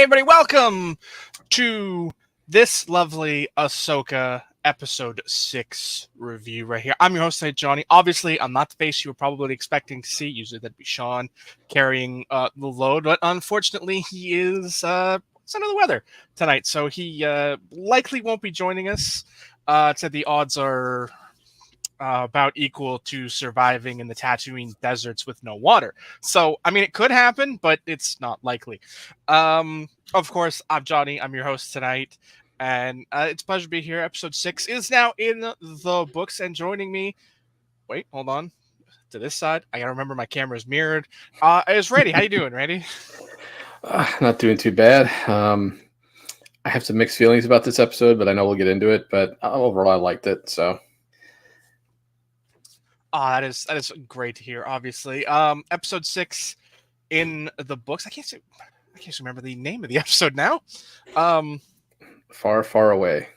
Hey everybody, welcome to this lovely Ahsoka episode 6 review right here. I'm your host tonight, Johnny. Obviously, I'm not the face you were probably expecting to see. Usually that'd be Sean carrying the load, but unfortunately he is under the weather tonight, so he likely won't be joining us. So the odds are about equal to surviving in the Tatooine deserts with no water. So, I mean, it could happen, but it's not likely. Of course, I'm Johnny. I'm your host tonight. And it's a pleasure to be here. Episode 6 is now in the books. And joining me, wait, hold on. To this side, I got to remember my camera is mirrored. Is Randy. How you doing, Randy? Not doing too bad. I have some mixed feelings about this episode, but I know we'll get into it. But overall, I liked it. So. That is great to hear. Obviously, episode 6 in the books. I can't remember the name of the episode now. Far, far away.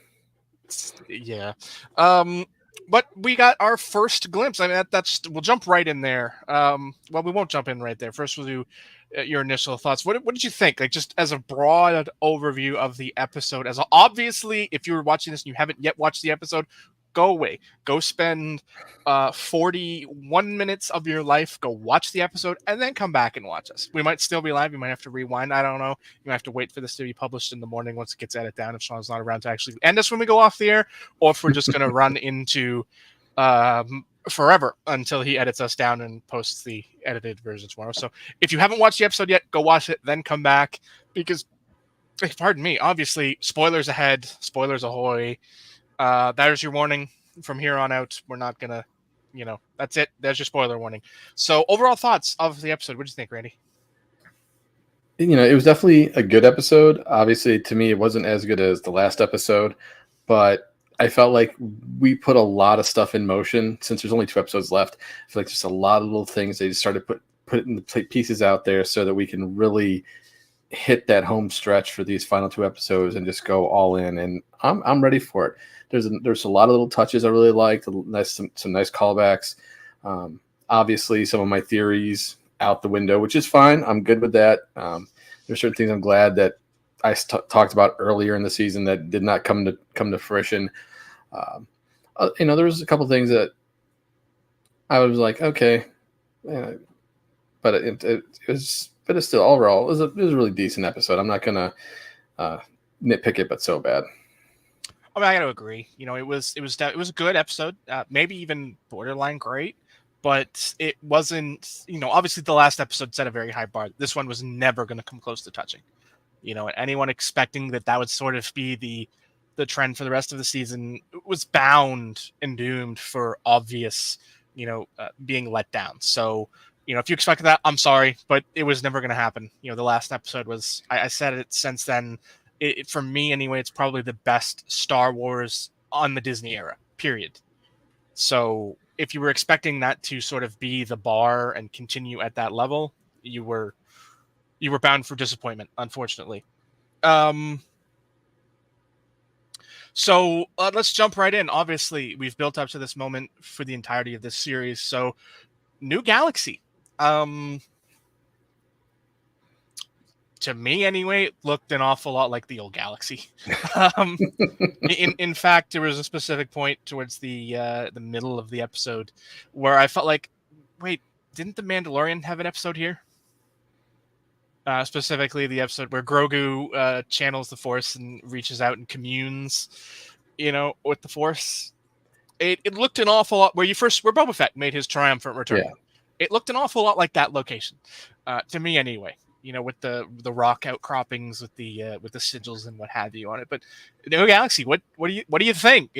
Yeah. But we got our first glimpse. I mean, we'll jump right in there. Well, we won't jump in right there. First, we'll do your initial thoughts. What did you think? Like, just as a broad overview of the episode. Obviously, if you were watching this and you haven't yet watched the episode, go away. Go spend 41 minutes of your life. Go watch the episode and then come back and watch us. We might still be live. You might have to rewind. I don't know. You might have to wait for this to be published in the morning once it gets edited down if Sean's not around to actually end us when we go off the air, or if we're just going to run into forever until he edits us down and posts the edited version tomorrow. So if you haven't watched the episode yet, go watch it, then come back because, pardon me, obviously, spoilers ahead. Spoilers ahoy. That is your warning. From here on out, we're not gonna, that's it. There's your spoiler warning. So, overall thoughts of the episode. What do you think, Randy? It was definitely a good episode. Obviously, to me, it wasn't as good as the last episode, but I felt like we put a lot of stuff in motion since there's only 2 episodes left. I feel like just a lot of little things they just started putting the pieces out there so that we can really hit that home stretch for these final 2 episodes and just go all in. And I'm ready for it. There's a lot of little touches I really liked. Some nice callbacks. Obviously, some of my theories out the window, which is fine. I'm good with that. There's certain things I'm glad that I talked about earlier in the season that did not come to fruition. There was a couple things that I was like, okay, but it was. But it's still overall it was a really decent episode. I'm not gonna nitpick it, but so bad. I mean, I got to agree. It was a good episode, maybe even borderline great, but it wasn't. Obviously the last episode set a very high bar. This one was never going to come close to touching. And anyone expecting that would sort of be the trend for the rest of the season was bound and doomed for obvious, being let down. So. If you expected that, I'm sorry, but it was never going to happen. The last episode was, I said it since then, for me anyway, it's probably the best Star Wars on the Disney era, period. So if you were expecting that to sort of be the bar and continue at that level, you were bound for disappointment, unfortunately. So let's jump right in. Obviously, we've built up to this moment for the entirety of this series. So, new galaxy. To me anyway, it looked an awful lot like the old galaxy. In fact, there was a specific point towards the middle of the episode where I felt like, wait, didn't the Mandalorian have an episode here? Specifically the episode where Grogu channels the Force and reaches out and communes, with the Force. It looked an awful lot where Boba Fett made his triumphant return. Yeah. It looked an awful lot like that location, to me anyway. With the rock outcroppings, with the sigils and what have you on it. But New Galaxy, what do you think?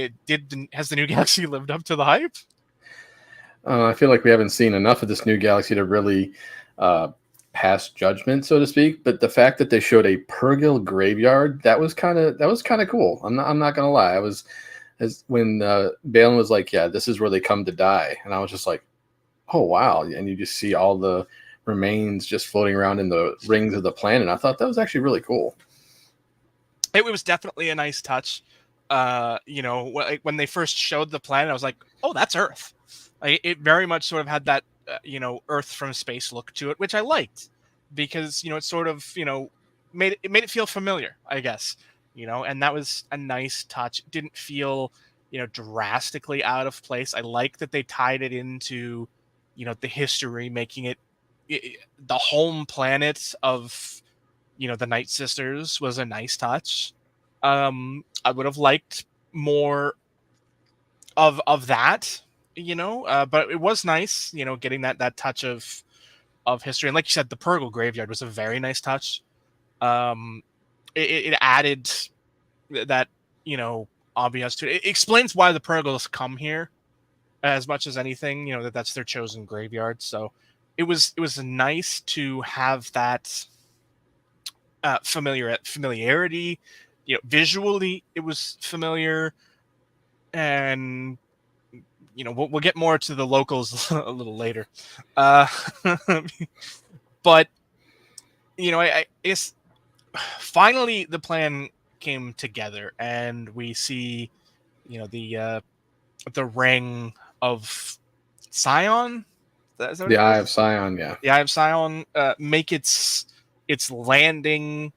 Has the New Galaxy lived up to the hype? I feel like we haven't seen enough of this New Galaxy to really pass judgment, so to speak. But the fact that they showed a Purrgil graveyard, that was kind of cool. I'm not gonna lie. When Balin was like, "Yeah, this is where they come to die," and I was just like, "Oh wow!" And you just see all the remains just floating around in the rings of the planet. I thought that was actually really cool. It was definitely a nice touch. When they first showed the planet, I was like, "Oh, that's Earth." It very much sort of had that, Earth from space look to it, which I liked because, it sort of, made it feel familiar, I guess. And that was a nice touch. It didn't feel, drastically out of place. I like that they tied it into, the history, making it the home planet of, the Night Sisters was a nice touch. I would have liked more of that, but it was nice, getting that touch of history. And like you said, the Purgle graveyard was a very nice touch. It added that, ambiance to it. It explains why the Purgles come here as much as anything, that's their chosen graveyard. So it was nice to have that familiarity. Visually it was familiar, and we'll get more to the locals a little later. But I guess finally the plan came together, and we see the ring of Scion. Is that what The it Eye is? of Sion, yeah. The Eye of Scion make its landing.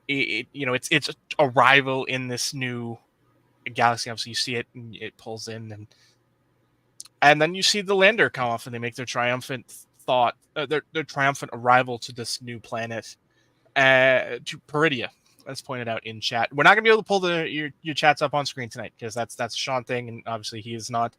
It's arrival in this new galaxy. Obviously, you see it and it pulls in, and then you see the lander come off, and they make their triumphant their triumphant arrival to this new planet, to Peridia, as pointed out in chat. We're not gonna be able to pull your chats up on screen tonight because that's a Sean thing, and obviously he is not.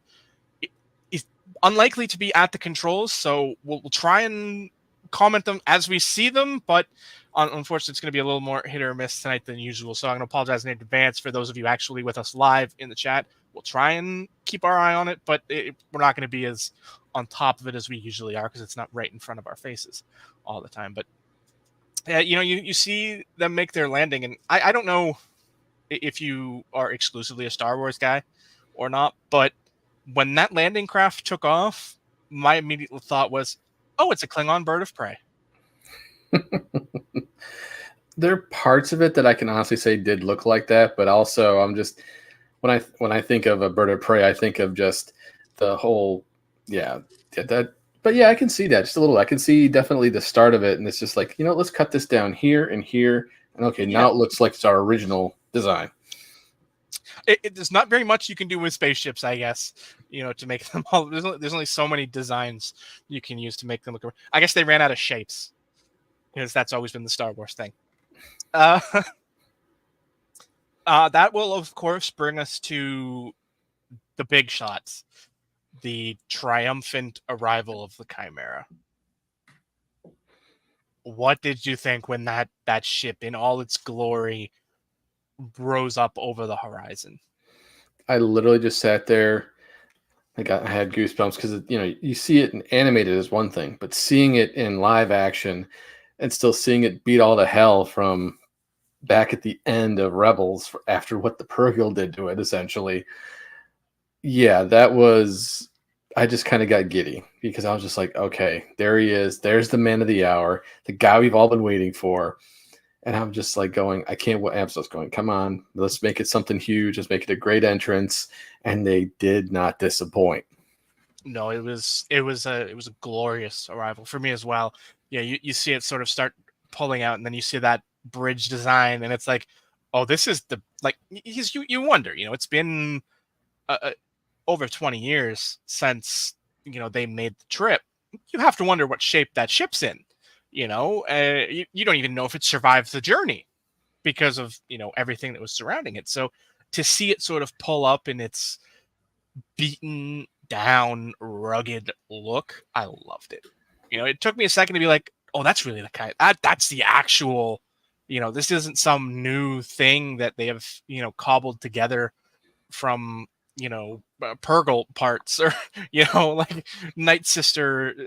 He's unlikely to be at the controls, so we'll try and comment them as we see them, but unfortunately it's going to be a little more hit or miss tonight than usual, so I'm going to apologize in advance for those of you actually with us live in the chat. We'll try and keep our eye on it, but we're not going to be as on top of it as we usually are because it's not right in front of our faces all the time. But you see them make their landing, and I don't know if you are exclusively a Star Wars guy or not, but when that landing craft took off, my immediate thought was, oh, it's a Klingon bird of prey. There are parts of it that I can honestly say did look like that, but also I'm just when I think of a bird of prey, I think of just the whole that. But yeah, I can see that just a little. I can see definitely the start of it, and it's just like, let's cut this down here and here, and okay, now it looks like it's our original design. There's not very much you can do with spaceships, I guess, to make them all. There's only so many designs you can use to make them look. I guess they ran out of shapes, because that's always been the Star Wars thing. That will, of course, bring us to the big shots, the triumphant arrival of the Chimera. What did you think when that ship in all its glory rose up over the horizon? I literally just sat there. I had goosebumps because you see it in animated is one thing, but seeing it in live action and still seeing it beat all to hell from back at the end of Rebels after what the Purgle did to it, essentially. Yeah, that was. I just kind of got giddy because I was just like, okay, there he is. There's the man of the hour, the guy we've all been waiting for. And I'm just like going, I can't. What Amso's going? Come on, let's make it something huge. Let's make it a great entrance. And they did not disappoint. No, it was a glorious arrival for me as well. Yeah, you see it sort of start pulling out, and then you see that bridge design, and it's like, oh, this is you wonder. It's been over 20 years since they made the trip. You have to wonder what shape that ship's in. You don't even know if it survived the journey because of everything that was surrounding it. So to see it sort of pull up in its beaten down, rugged look, I loved it. It took me a second to be like, oh, that's really the kind. That's the actual. This isn't some new thing that they have cobbled together from Purgle parts or like Night Sister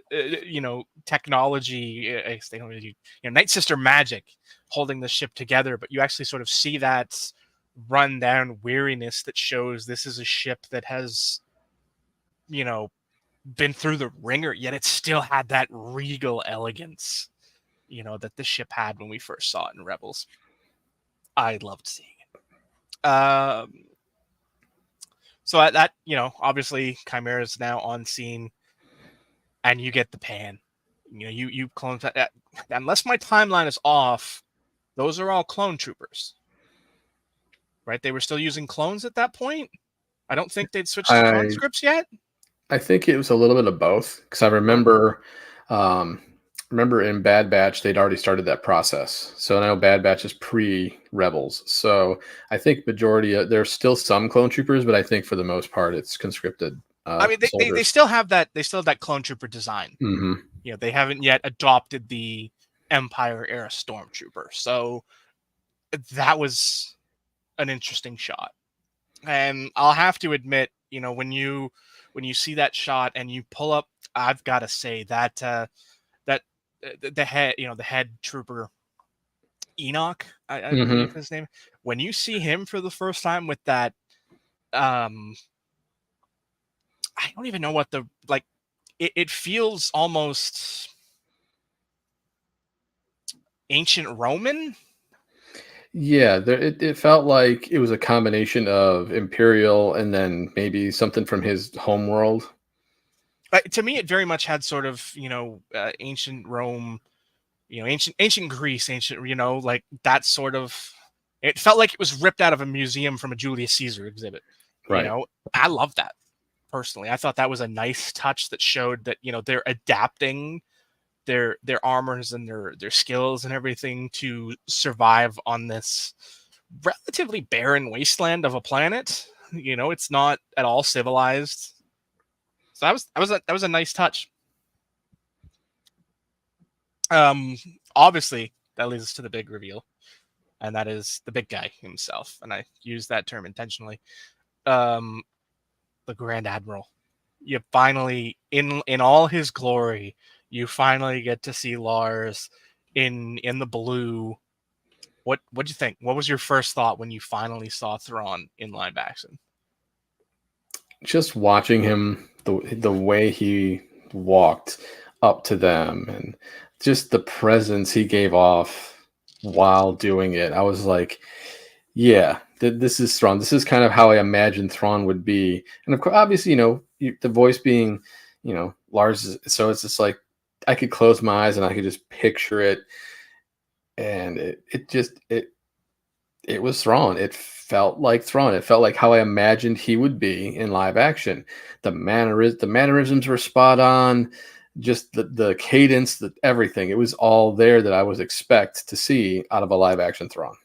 technology. I guess they don't really do Night Sister magic holding the ship together, but you actually sort of see that run down weariness that shows this is a ship that has been through the ringer, yet it still had that regal elegance that the ship had when we first saw it in Rebels. I loved seeing it. So that, obviously Chimera is now on scene, and you get the pan. You clone that. Unless my timeline is off, those are all clone troopers, right? They were still using clones at that point. I don't think they'd switched to I conscripts yet. I think it was a little bit of both because I um, remember in Bad Batch they'd already started that process. So I know Bad Batch is pre-Rebels. So I think there's still some clone troopers, but I think for the most part it's conscripted I mean, they soldiers. still have that. They still have that clone trooper design. Hmm. They haven't yet adopted the Empire era stormtrooper. So that was an interesting shot. And I'll have to admit, when you see that shot and you pull up, I've got to say that the head trooper Enoch, I Hmm. believe his name. When you see him for the first time with that, I don't even know what the like. It feels almost ancient Roman. Yeah, it felt like it was a combination of Imperial and then maybe something from his home world. To me, it very much had sort of ancient Rome, ancient Greece, ancient like that sort of. It felt like it was ripped out of a museum from a Julius Caesar exhibit. Right. I love that personally. I thought that was a nice touch that showed that they're adapting their armors and their skills and everything to survive on this relatively barren wasteland of a planet. It's not at all civilized. So that was a nice touch. Obviously that leads us to the big reveal, and that is the big guy himself. And I use that term intentionally. The Grand Admiral. You finally, in all his glory, you finally get to see Lars in the blue. What'd you think? What was your first thought when you finally saw Thrawn in live action? Just watching him, the way he walked up to them and just the presence he gave off while doing it, I was like, yeah, this is Thrawn. This is kind of how I imagined Thrawn would be. And of course, obviously, the voice being, Lars. So it's just like I could close my eyes and I could just picture it, and it was Thrawn. It felt like Thrawn. It felt like how I imagined he would be in live action. The mannerisms were spot on. Just the cadence, everything. It was all there that I was expect to see out of a live action Thrawn.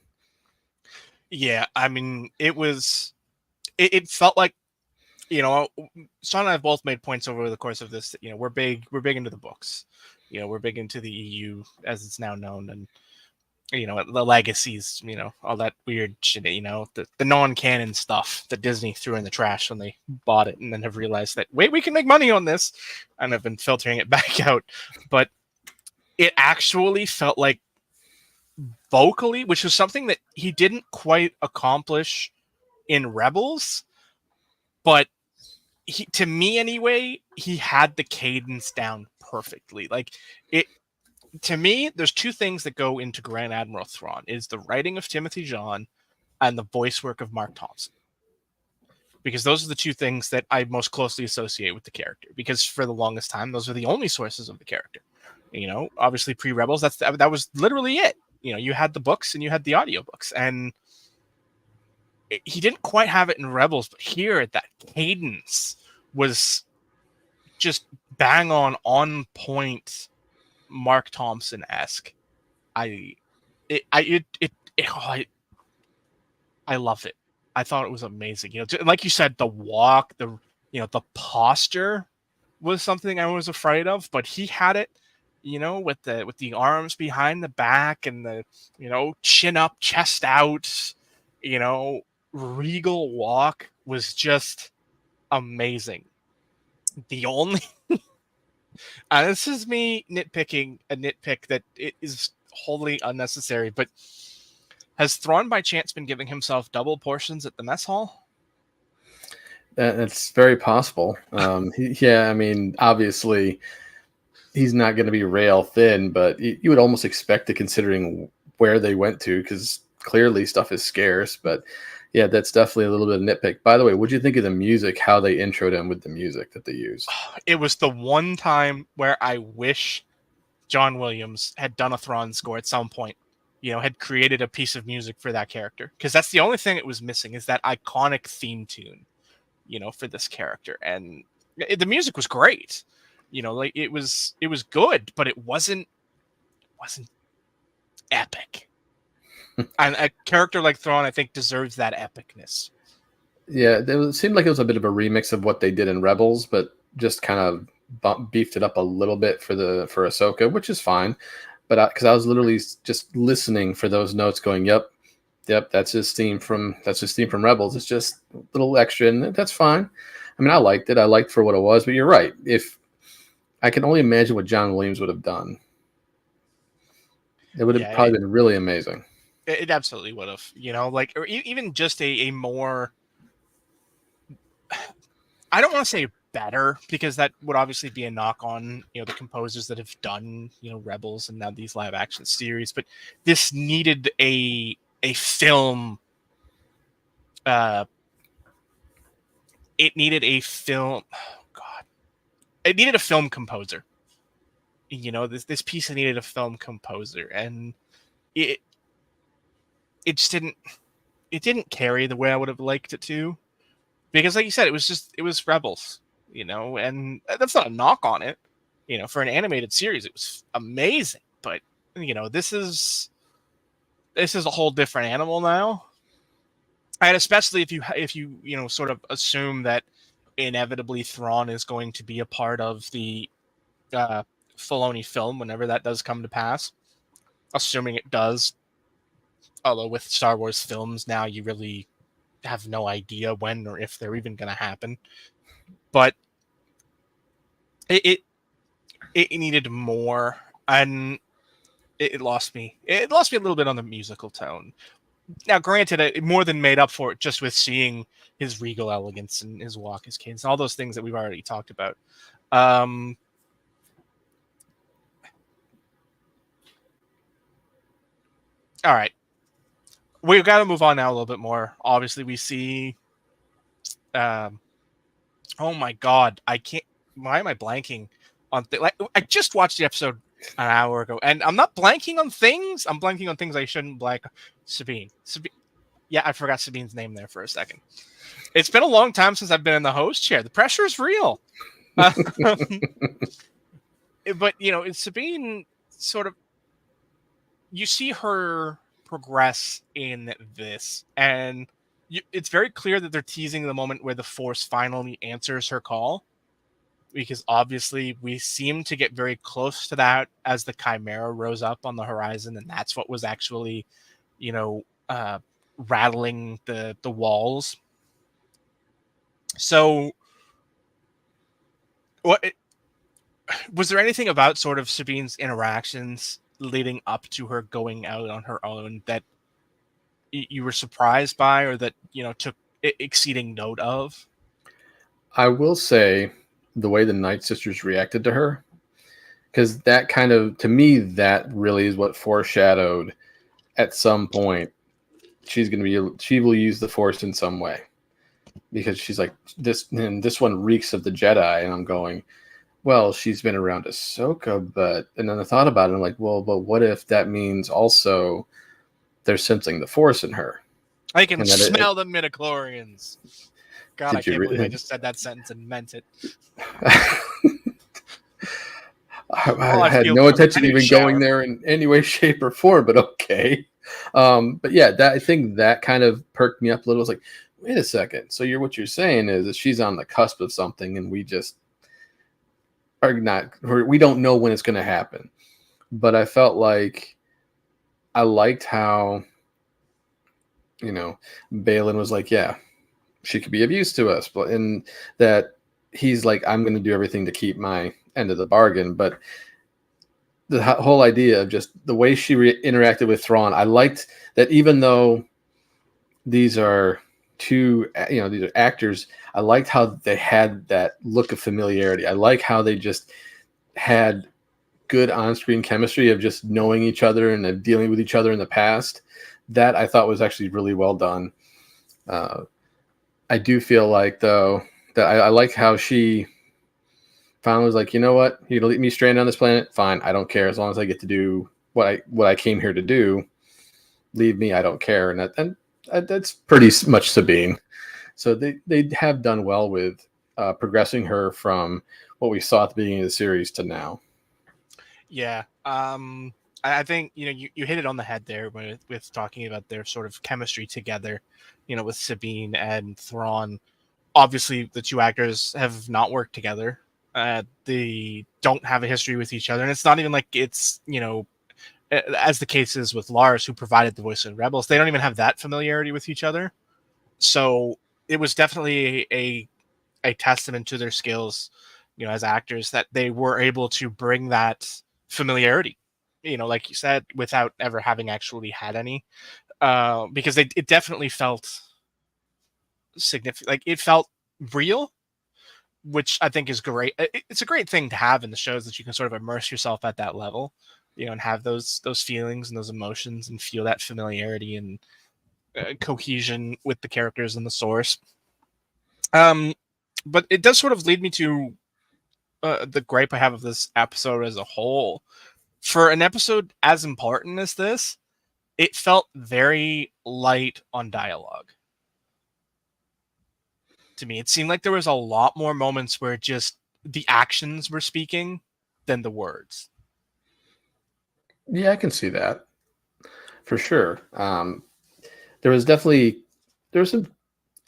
Yeah, I mean, it felt like, Sean and I have both made points over the course of this. We're big into the books. We're big into the EU as it's now known, and the legacies, all that weird shit, the non-canon stuff that Disney threw in the trash when they bought it, and then have realized that, wait, we can make money on this, and have been filtering it back out. But it actually felt like vocally, which was something that he didn't quite accomplish in Rebels, but to me anyway, he had the cadence down perfectly. Like it, to me, there's two things that go into Grand Admiral Thrawn: is the writing of Timothy Zahn and the voice work of Mark Thompson. Because those are the two things that I most closely associate with the character. Because for the longest time, those are the only sources of the character. Obviously pre-Rebels, that was literally it. You had the books and you had the audiobooks, and he didn't quite have it in Rebels, but here that cadence was just bang on point, Mark Thompson-esque. I love it. I thought it was amazing. Like you said, the walk, the posture was something I was afraid of, but he had it, with the arms behind the back and the, chin up, chest out, regal walk was just amazing. The only this is me nitpicking a nitpick that it is wholly unnecessary, but has Thrawn by chance been giving himself double portions at the mess hall? That's very possible. Yeah, I mean, obviously, he's not going to be rail thin, but you would almost expect it considering where they went to, because clearly stuff is scarce. But yeah, that's definitely a little bit of nitpick. By the way, what do you think of the music, how they introed him with the music that they used? It was the one time where I wish John Williams had done a Thrawn score at some point. had created a piece of music for that character, because that's the only thing it was missing, is that iconic theme tune, for this character. And the music was great, like it was good, but it wasn't epic. And a character like Thrawn, I think, deserves that epicness. Yeah, it seemed like it was a bit of a remix of what they did in Rebels, but just kind of beefed it up a little bit for Ahsoka, which is fine. But because I was literally just listening for those notes, going, "Yep, that's his theme from Rebels." It's just a little extra, and that's fine. I mean, I liked it. I liked for what it was. But you're right. If I can only imagine what John Williams would have done, it would have probably been really amazing. It absolutely would have, like, or even just a more, I don't want to say better, because that would obviously be a knock on, the composers that have done, Rebels and now these live action series. But this needed a film. It needed a film. Oh God, it needed a film composer. This piece needed a film composer, and it just didn't carry the way I would have liked it to, because like you said, it was Rebels, and that's not a knock on it. For an animated series, it was amazing, but this is a whole different animal now. And especially if you sort of assume that inevitably Thrawn is going to be a part of the Filoni film whenever that does come to pass, assuming it does. Although with Star Wars films now, you really have no idea when or if they're even going to happen. But it needed more, and it lost me. It lost me a little bit on the musical tone. Now, granted, it more than made up for it just with seeing his regal elegance and his walk, his cadence, all those things that we've already talked about. All right. We've got to move on now a little bit more. Obviously, we see... oh my God. I can't... Why am I blanking on... I just watched the episode an hour ago, and I'm not blanking on things. I'm blanking on things I shouldn't blank. Sabine. Yeah, I forgot Sabine's name there for a second. It's been a long time since I've been in the host chair. The pressure is real. But, it's Sabine sort of... You see her progress in this, and it's very clear that they're teasing the moment where the Force finally answers her call, because obviously we seem to get very close to that as the Chimera rose up on the horizon, and that's what was actually rattling the walls. So was there anything about sort of Sabine's interactions leading up to her going out on her own that you were surprised by, or that took exceeding note of? I will say the way the Night Sisters reacted to her, because that kind of, to me, that really is what foreshadowed at some point she will use the Force in some way, because she's like, this one reeks of the Jedi, and I'm going, well, she's been around Ahsoka, and then I thought about it, and I'm like, well, but what if that means also they're sensing the Force in her? I can smell the midichlorians. God, I can't believe I just said that sentence and meant it. I had no intention of even going there in any way, shape, or form, but okay. But yeah, I think that kind of perked me up a little. I was like, wait a second. So what you're saying is that she's on the cusp of something, and we just are not, or we don't know when it's going to happen. But I felt like I liked how, Baylan was like, yeah, she could be of use to us, but and that he's like, I'm going to do everything to keep my end of the bargain. But the whole idea of just the way she interacted with Thrawn, I liked that, even though these are these are actors, I liked how they had that look of familiarity. I like how they just had good on-screen chemistry of just knowing each other and of dealing with each other in the past. That I thought was actually really well done. I do feel like, though, that I like how she finally was like, you know what? You're gonna leave me stranded on this planet? Fine, I don't care, as long as I get to do what I came here to do. leave me, I don't care. And that's pretty much Sabine. So they have done well with progressing her from what we saw at the beginning of the series to now. Yeah. I think you hit it on the head there with talking about their sort of chemistry together. With Sabine and Thrawn. Obviously, the two actors have not worked together. They don't have a history with each other, and it's not even like it's as the case is with Lars, who provided the voice in Rebels. They don't even have that familiarity with each other. So it was definitely a testament to their skills, as actors, that they were able to bring that familiarity, like you said, without ever having actually had any. Because it definitely felt significant, like it felt real, which I think is great. It's a great thing to have in the shows, that you can sort of immerse yourself at that level, and have those feelings and those emotions and feel that familiarity and cohesion with the characters and the source. But it does sort of lead me to the gripe I have of this episode as a whole. For an episode as important as this, it felt very light on dialogue. To me, it seemed like there was a lot more moments where just the actions were speaking than the words. Yeah, I can see that for sure. There was some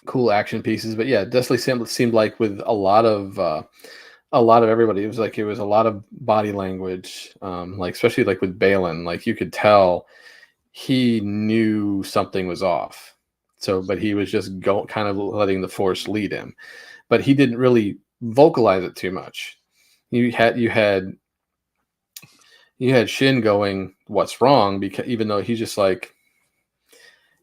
cool action pieces, but yeah, it definitely seemed like with a lot of everybody, it was a lot of body language, like especially like with Balin, like you could tell he knew something was off. So, but he was just kind of letting the Force lead him, but he didn't really vocalize it too much. You had Shin going, "What's wrong?" Because even though he's just like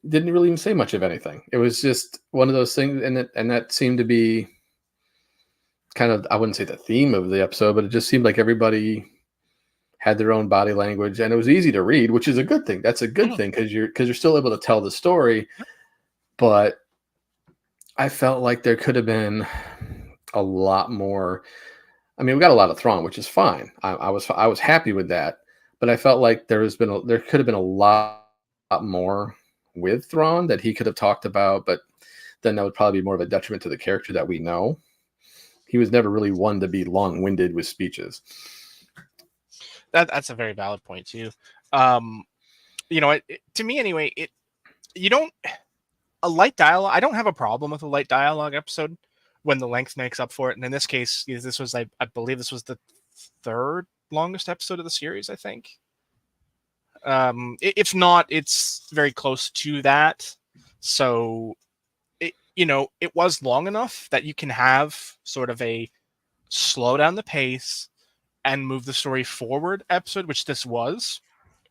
didn't really even say much of anything. It was just one of those things, and that seemed to be kind of, I wouldn't say the theme of the episode, but it just seemed like everybody had their own body language, and it was easy to read, which is a good thing. That's a good thing because you're still able to tell the story. But I felt like there could have been a lot more. I mean, we got a lot of Thrawn, which is fine. I was happy with that, but I felt like there could have been a lot more with Thrawn that he could have talked about, but then that would probably be more of a detriment to the character that we know. He was never really one to be long-winded with speeches. That's a very valid point too. To me anyway, a light dialogue. I don't have a problem with a light dialogue episode when the length makes up for it. And in this case, this was, I believe this was the third longest episode of the series, I think. If not, it's very close to that. So, it was long enough that you can have sort of a slow down the pace and move the story forward episode, which this was,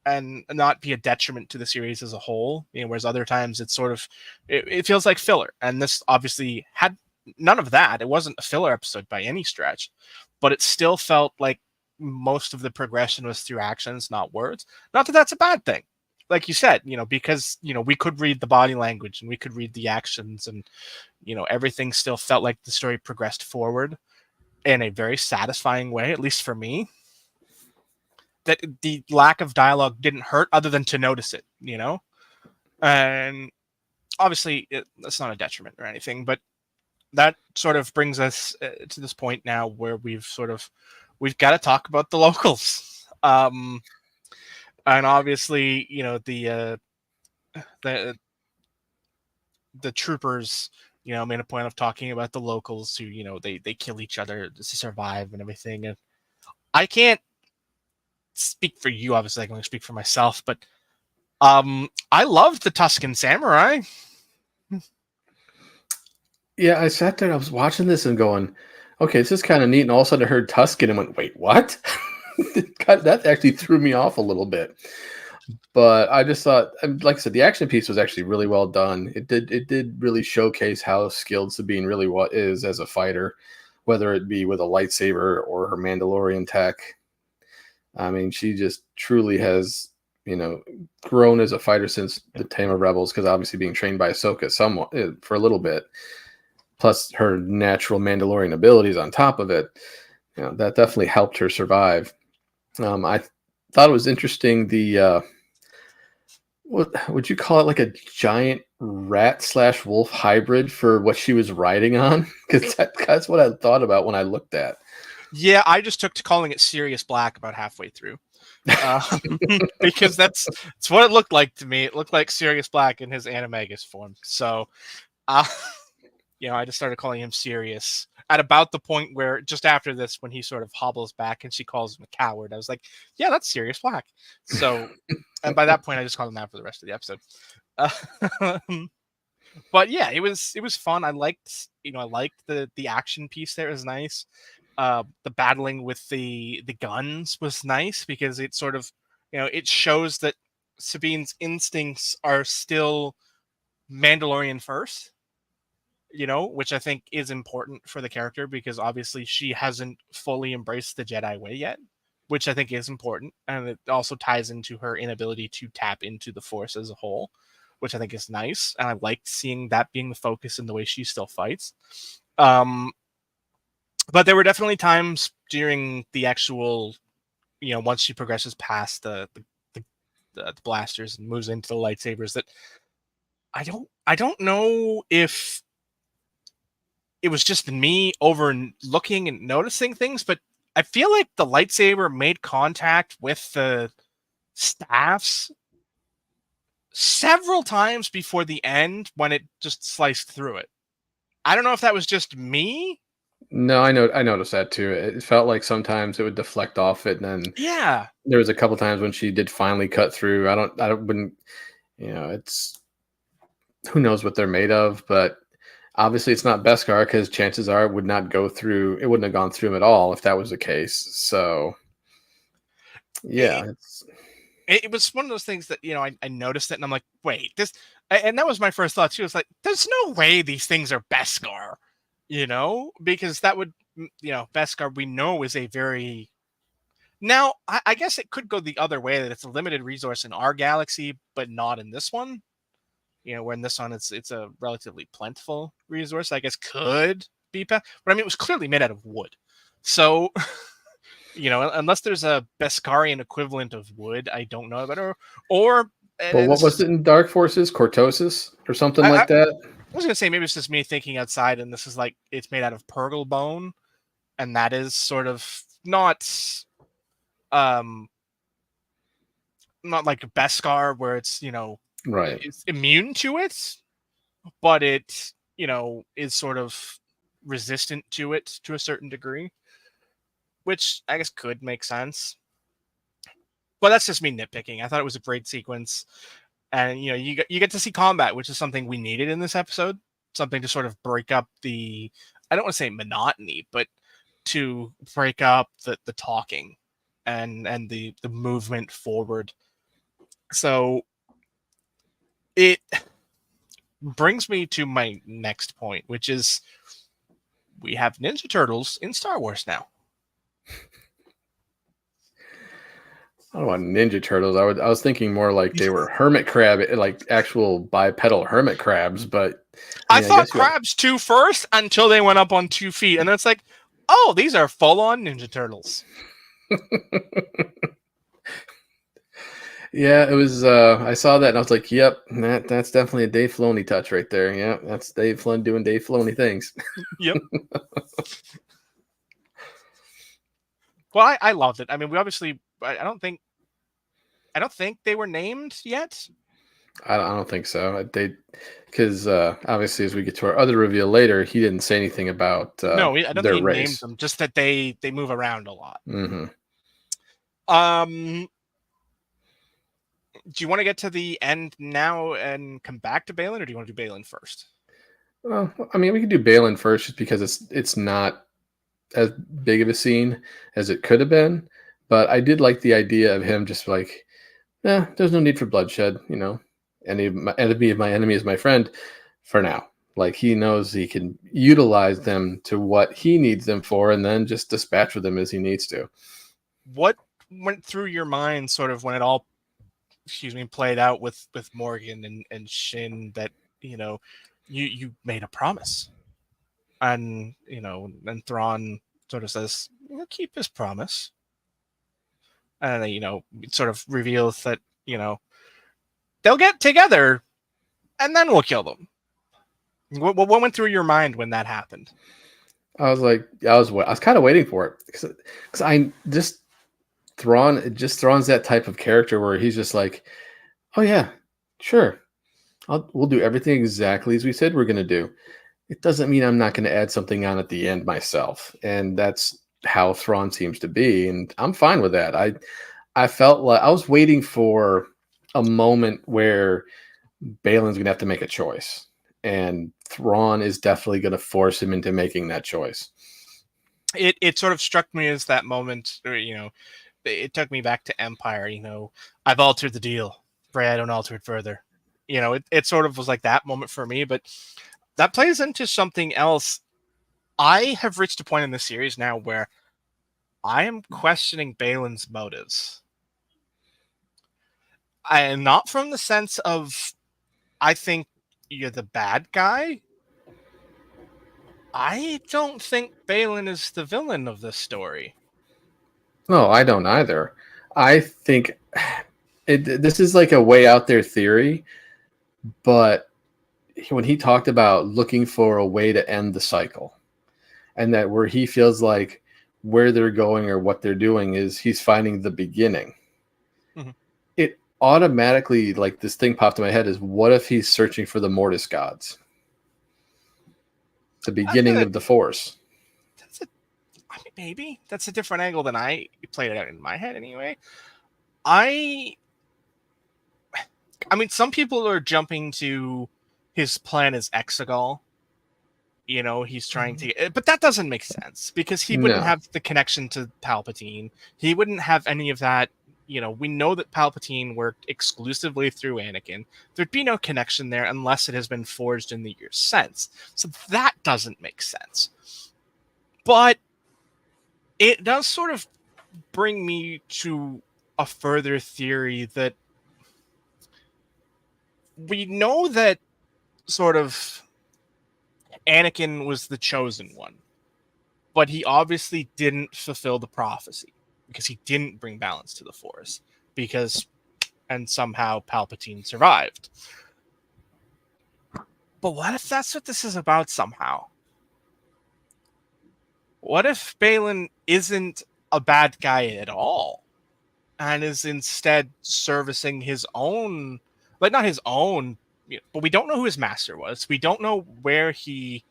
and not be a detriment to the series as a whole. Whereas other times it's sort of, it feels like filler. And this obviously had none of that. It wasn't a filler episode by any stretch, but it still felt like most of the progression was through actions, not words. Not that that's a bad thing. Like you said, because, we could read the body language and we could read the actions, and, everything still felt like the story progressed forward in a very satisfying way, at least for me. That the lack of dialogue didn't hurt, other than to notice it, and obviously that's not a detriment or anything, but that sort of brings us to this point now where we've got to talk about the locals. And obviously, the troopers, made a point of talking about the locals who, they kill each other to survive and everything. And I can't speak for you, obviously. I can only speak for myself, but I loved the Tusken Samurai. Yeah, I sat there and I was watching this and going, okay, this is kind of neat. And all of a sudden I heard Tusken and went, wait, what? That actually threw me off a little bit. But I just thought, like I said, the action piece was actually really well done. It did really showcase how skilled Sabine really is as a fighter, whether it be with a lightsaber or her Mandalorian tech. I mean, she just truly has, grown as a fighter since the time of Rebels, because obviously being trained by Ahsoka somewhat for a little bit, plus her natural Mandalorian abilities on top of it, that definitely helped her survive. I thought it was interesting, the What would you call it? Like a giant rat slash wolf hybrid for what she was riding on? Because that's what I thought about when I looked at. Yeah, I just took to calling it Sirius Black about halfway through. Because that's what it looked like to me. It looked like Sirius Black in his animagus form. So, uh, I just started calling him Sirius at about the point where just after this, when he sort of hobbles back and she calls him a coward, I was like, yeah, that's Sirius Black. So, and by that point, I just called him that for the rest of the episode. But yeah, it was fun. I liked the action piece there. It was nice. The battling with the guns was nice because it sort of it shows that Sabine's instincts are still Mandalorian first, which I think is important for the character because obviously she hasn't fully embraced the Jedi way yet, which I think is important, and it also ties into her inability to tap into the Force as a whole, which I think is nice, and I liked seeing that being the focus in the way she still fights. But there were definitely times during the actual, once she progresses past the blasters and moves into the lightsabers, that I don't know if it was just me overlooking and noticing things, but I feel like the lightsaber made contact with the staffs several times before the end when it just sliced through it. I don't know if that was just me. No, I noticed that too. It felt like sometimes it would deflect off it, and then Yeah. there was a couple times when she did finally cut through. I don't wouldn't it's who knows what they're made of, but obviously it's not Beskar because chances are it would not go through. It wouldn't have gone through him at all if that was the case. So yeah, It was one of those things that I noticed it and I'm like, wait, this, and that was my first thought too. It's like, there's no way these things are Beskar, because that would, Beskar we know is a very, now I guess it could go the other way, that it's a limited resource in our galaxy, but not in this one. Where in this one it's a relatively plentiful resource. I guess could be, but I mean it was clearly made out of wood, so. Unless there's a Beskarian equivalent of wood, I don't know about it. Or well, what was it in Dark Forces? Cortosis or something like that? I was gonna say maybe it's just me thinking outside, and this is like it's made out of Purgle bone, and that is sort of um not like Beskar where it's Right. it's immune to it, but it is sort of resistant to it to a certain degree, which I guess could make sense. But that's just me nitpicking. I thought it was a great sequence, and you get to see combat, which is something we needed in this episode, something to sort of break up the, I don't want to say monotony, but to break up the talking and the movement forward. So it brings me to my next point, which is we have Ninja Turtles in Star Wars now. I don't want Ninja Turtles. I was thinking more like they were hermit crab, like actual bipedal hermit crabs. But I mean, thought crabs too first until they went up on 2 feet, and then it's like, oh, these are full-on Ninja Turtles. Yeah, it was. I saw that and I was like, "Yep, that's definitely a Dave Filoni touch right there." Yeah, that's Dave Filoni doing Dave Filoni things. Yep. Well, I loved it. I mean, we obviously, I don't think they were named yet. I don't think so. Because obviously, as we get to our other reveal later, he didn't say anything about No, I don't their think he named race. them. Just that they move around a lot. Mm-hmm. Do you want to get to the end now and come back to Balin, or do you want to do Balin first? Well, I mean, we could do Balin first, just because it's not as big of a scene as it could have been. But I did like the idea of him just like, there's no need for bloodshed. Enemy of my enemy is my friend for now. Like he knows he can utilize them to what he needs them for, and then just dispatch with them as he needs to. What went through your mind sort of when it all, played out with Morgan and Shin, that, you made a promise, and, and Thrawn sort of says, keep his promise. And then, it sort of reveals that, they'll get together, and then we'll kill them. What went through your mind when that happened? I was kind of waiting for it because I just Thrawn's that type of character where he's just like, oh yeah, sure, we'll do everything exactly as we said we're gonna do. It doesn't mean I'm not going to add something on at the end myself, and that's how Thrawn seems to be, and I'm fine with that. I felt like I was waiting for a moment where Balin's going to have to make a choice, and Thrawn is definitely going to force him into making that choice. It sort of struck me as that moment, it took me back to Empire. I've altered the deal. Pray I don't alter it further. It sort of was like that moment for me, but that plays into something else. I have reached a point in the series now where I am questioning Balin's motives. And not from the sense of, I think you're the bad guy. I don't think Balin is the villain of this story. No, I don't either. I think this is like a way out there theory, but when he talked about looking for a way to end the cycle, and that where he feels like where they're going or what they're doing is he's finding the beginning. Mm-hmm. It automatically, like, this thing popped in my head is, what if he's searching for the Mortis gods? The beginning of the Force. Maybe that's a different angle than I played it out in my head anyway. I mean, some people are jumping to his plan is Exegol. He's trying to, but that doesn't make sense because he wouldn't have the connection to Palpatine. He wouldn't have any of that. We know that Palpatine worked exclusively through Anakin. There'd be no connection there unless it has been forged in the years since. So that doesn't make sense. But it does sort of bring me to a further theory that we know that sort of Anakin was the chosen one, but he obviously didn't fulfill the prophecy because he didn't bring balance to the Force and somehow Palpatine survived. But what if that's what this is about somehow? What if Balin isn't a bad guy at all and is instead servicing his own, like not his own, but we don't know who his master was. We don't know where he,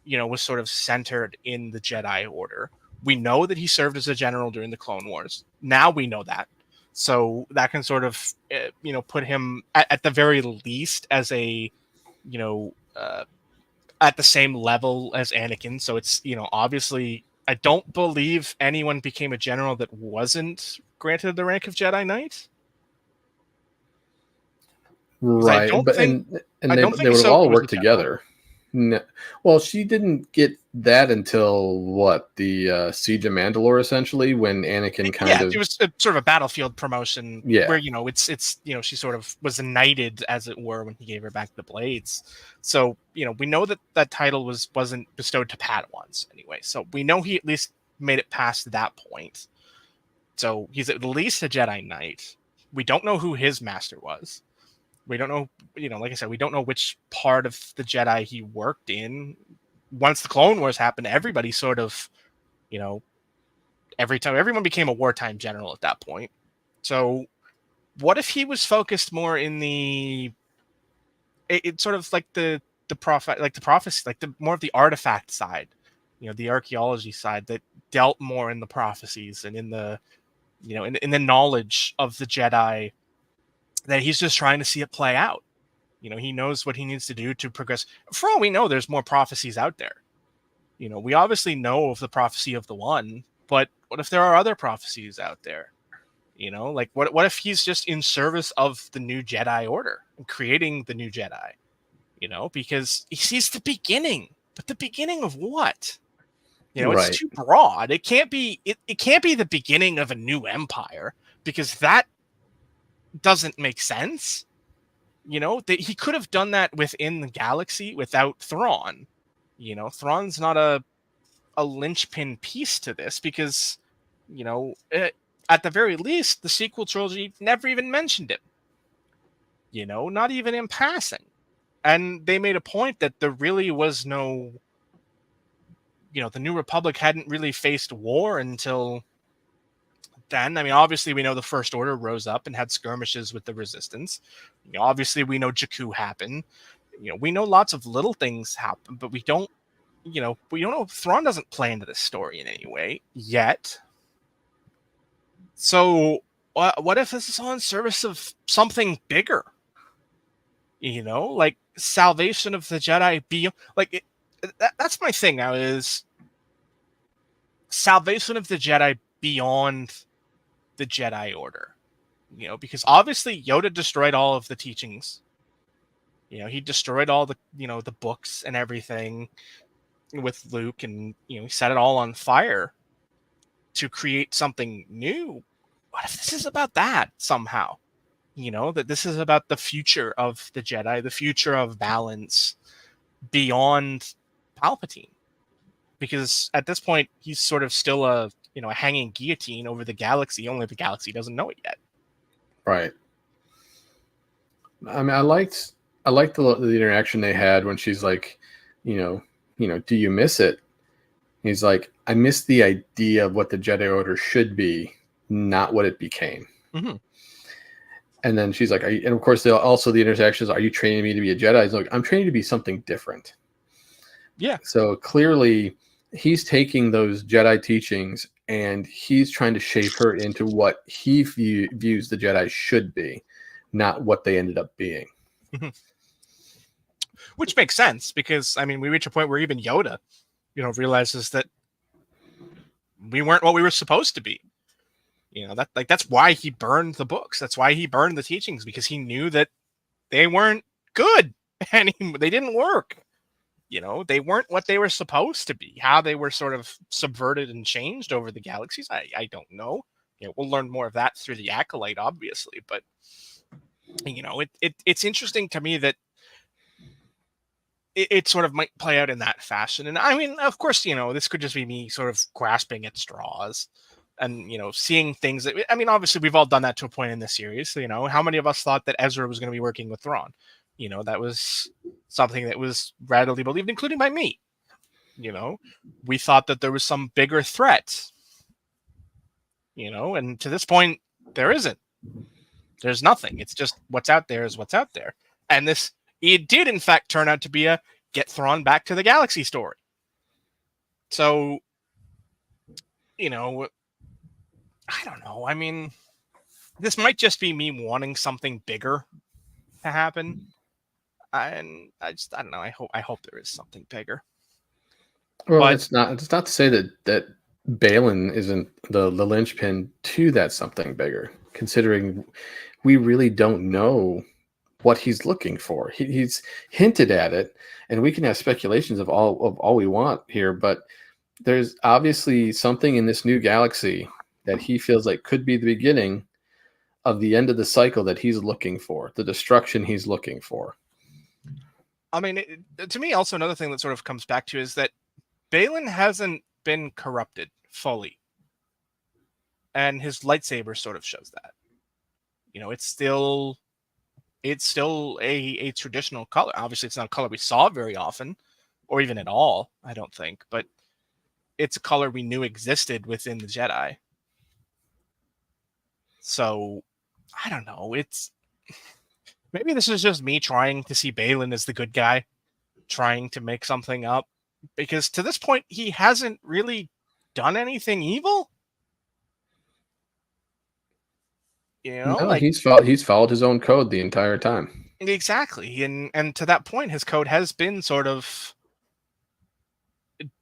was sort of centered in the Jedi Order. We know that he served as a general during the Clone Wars. Now we know that. So that can sort of, put him at the very least as a, at the same level as Anakin. So it's, obviously, I don't believe anyone became a general that wasn't granted the rank of Jedi Knight. Right. They would have all worked together. No. Well, she didn't get that until what, the Siege of Mandalore, essentially, when Anakin it was sort of a battlefield promotion. Yeah. Where it's she sort of was knighted, as it were, when he gave her back the blades. So we know that title wasn't bestowed to Padawans anyway. So we know he at least made it past that point. So he's at least a Jedi Knight. We don't know who his master was. We don't know, like I said, we don't know which part of the Jedi he worked in. Once the Clone Wars happened, everybody sort of, everyone became a wartime general at that point. So what if he was focused more in it's sort of like the prophet, like the prophecy, like the more of the artifact side, the archaeology side that dealt more in the prophecies and in the, in the knowledge of the Jedi, that he's just trying to see it play out. He knows what he needs to do to progress. For all we know, there's more prophecies out there. We obviously know of the prophecy of the One, but what if there are other prophecies out there? Like what if he's just in service of the new Jedi Order and creating the new Jedi? Because he sees the beginning, but the beginning of what? Right. It's too broad. It can't be. It can't be the beginning of a new empire, because that doesn't make sense. He could have done that within the galaxy without Thrawn. Thrawn's not a linchpin piece to this, because at the very least the sequel trilogy never even mentioned him. not even in passing. And they made a point that there really was no, the New Republic hadn't really faced war until then. I mean, obviously, we know the First Order rose up and had skirmishes with the Resistance. Obviously, we know Jakku happened. We know lots of little things happen, but we don't know. Thrawn doesn't play into this story in any way yet. So, what if this is all in service of something bigger? Like salvation of the Jedi beyond. Like that's my thing now is salvation of the Jedi beyond the Jedi Order. Because obviously Yoda destroyed all of the teachings. He destroyed all the the books and everything with Luke, and he set it all on fire to create something new. What if this is about that somehow? That this is about the future of the Jedi, the future of balance beyond Palpatine. Because at this point, he's sort of still a hanging guillotine over the galaxy. Only the galaxy doesn't know it yet. Right. I mean, I liked the interaction they had when she's like, do you miss it? He's like, I miss the idea of what the Jedi Order should be, not what it became. Mm-hmm. And then she's like, and of course, the interactions, are you training me to be a Jedi? He's like, I'm training to be something different. Yeah. So clearly, he's taking those Jedi teachings and he's trying to shape her into what he views the Jedi should be, not what they ended up being. Mm-hmm. Which makes sense because, I mean, we reach a point where even Yoda, realizes that we weren't what we were supposed to be. That's why he burned the books. That's why he burned the teachings, because he knew that they weren't good and they didn't work. They weren't what they were supposed to be. How they were sort of subverted and changed over the galaxies, I don't know. We'll learn more of that through the Acolyte, obviously. But, it's interesting to me that it sort of might play out in that fashion. And I mean, of course, this could just be me sort of grasping at straws and, seeing things that, I mean, obviously we've all done that to a point in this series. So, how many of us thought that Ezra was going to be working with Thrawn? That was something that was readily believed, including by me. We thought that there was some bigger threat, and to this point, there isn't. There's nothing. It's just what's out there is what's out there. And it did, in fact, turn out to be a get Thrawn back to the galaxy story. So, I don't know. I mean, this might just be me wanting something bigger to happen. And I don't know. I hope there is something bigger. Well, but it's not to say that Baylan isn't the linchpin to that something bigger, considering we really don't know what he's looking for. He's hinted at it, and we can have speculations of all we want here, but there's obviously something in this new galaxy that he feels like could be the beginning of the end of the cycle that he's looking for, the destruction he's looking for. I mean, to me, also another thing that sort of comes back to is that Baylan hasn't been corrupted fully, and his lightsaber sort of shows that. It's still a traditional color. Obviously, it's not a color we saw very often, or even at all, I don't think, but it's a color we knew existed within the Jedi. So, I don't know. Maybe this is just me trying to see Baylan as the good guy, trying to make something up, because to this point, he hasn't really done anything evil. No, he's followed his own code the entire time. Exactly, and to that point, his code has been sort of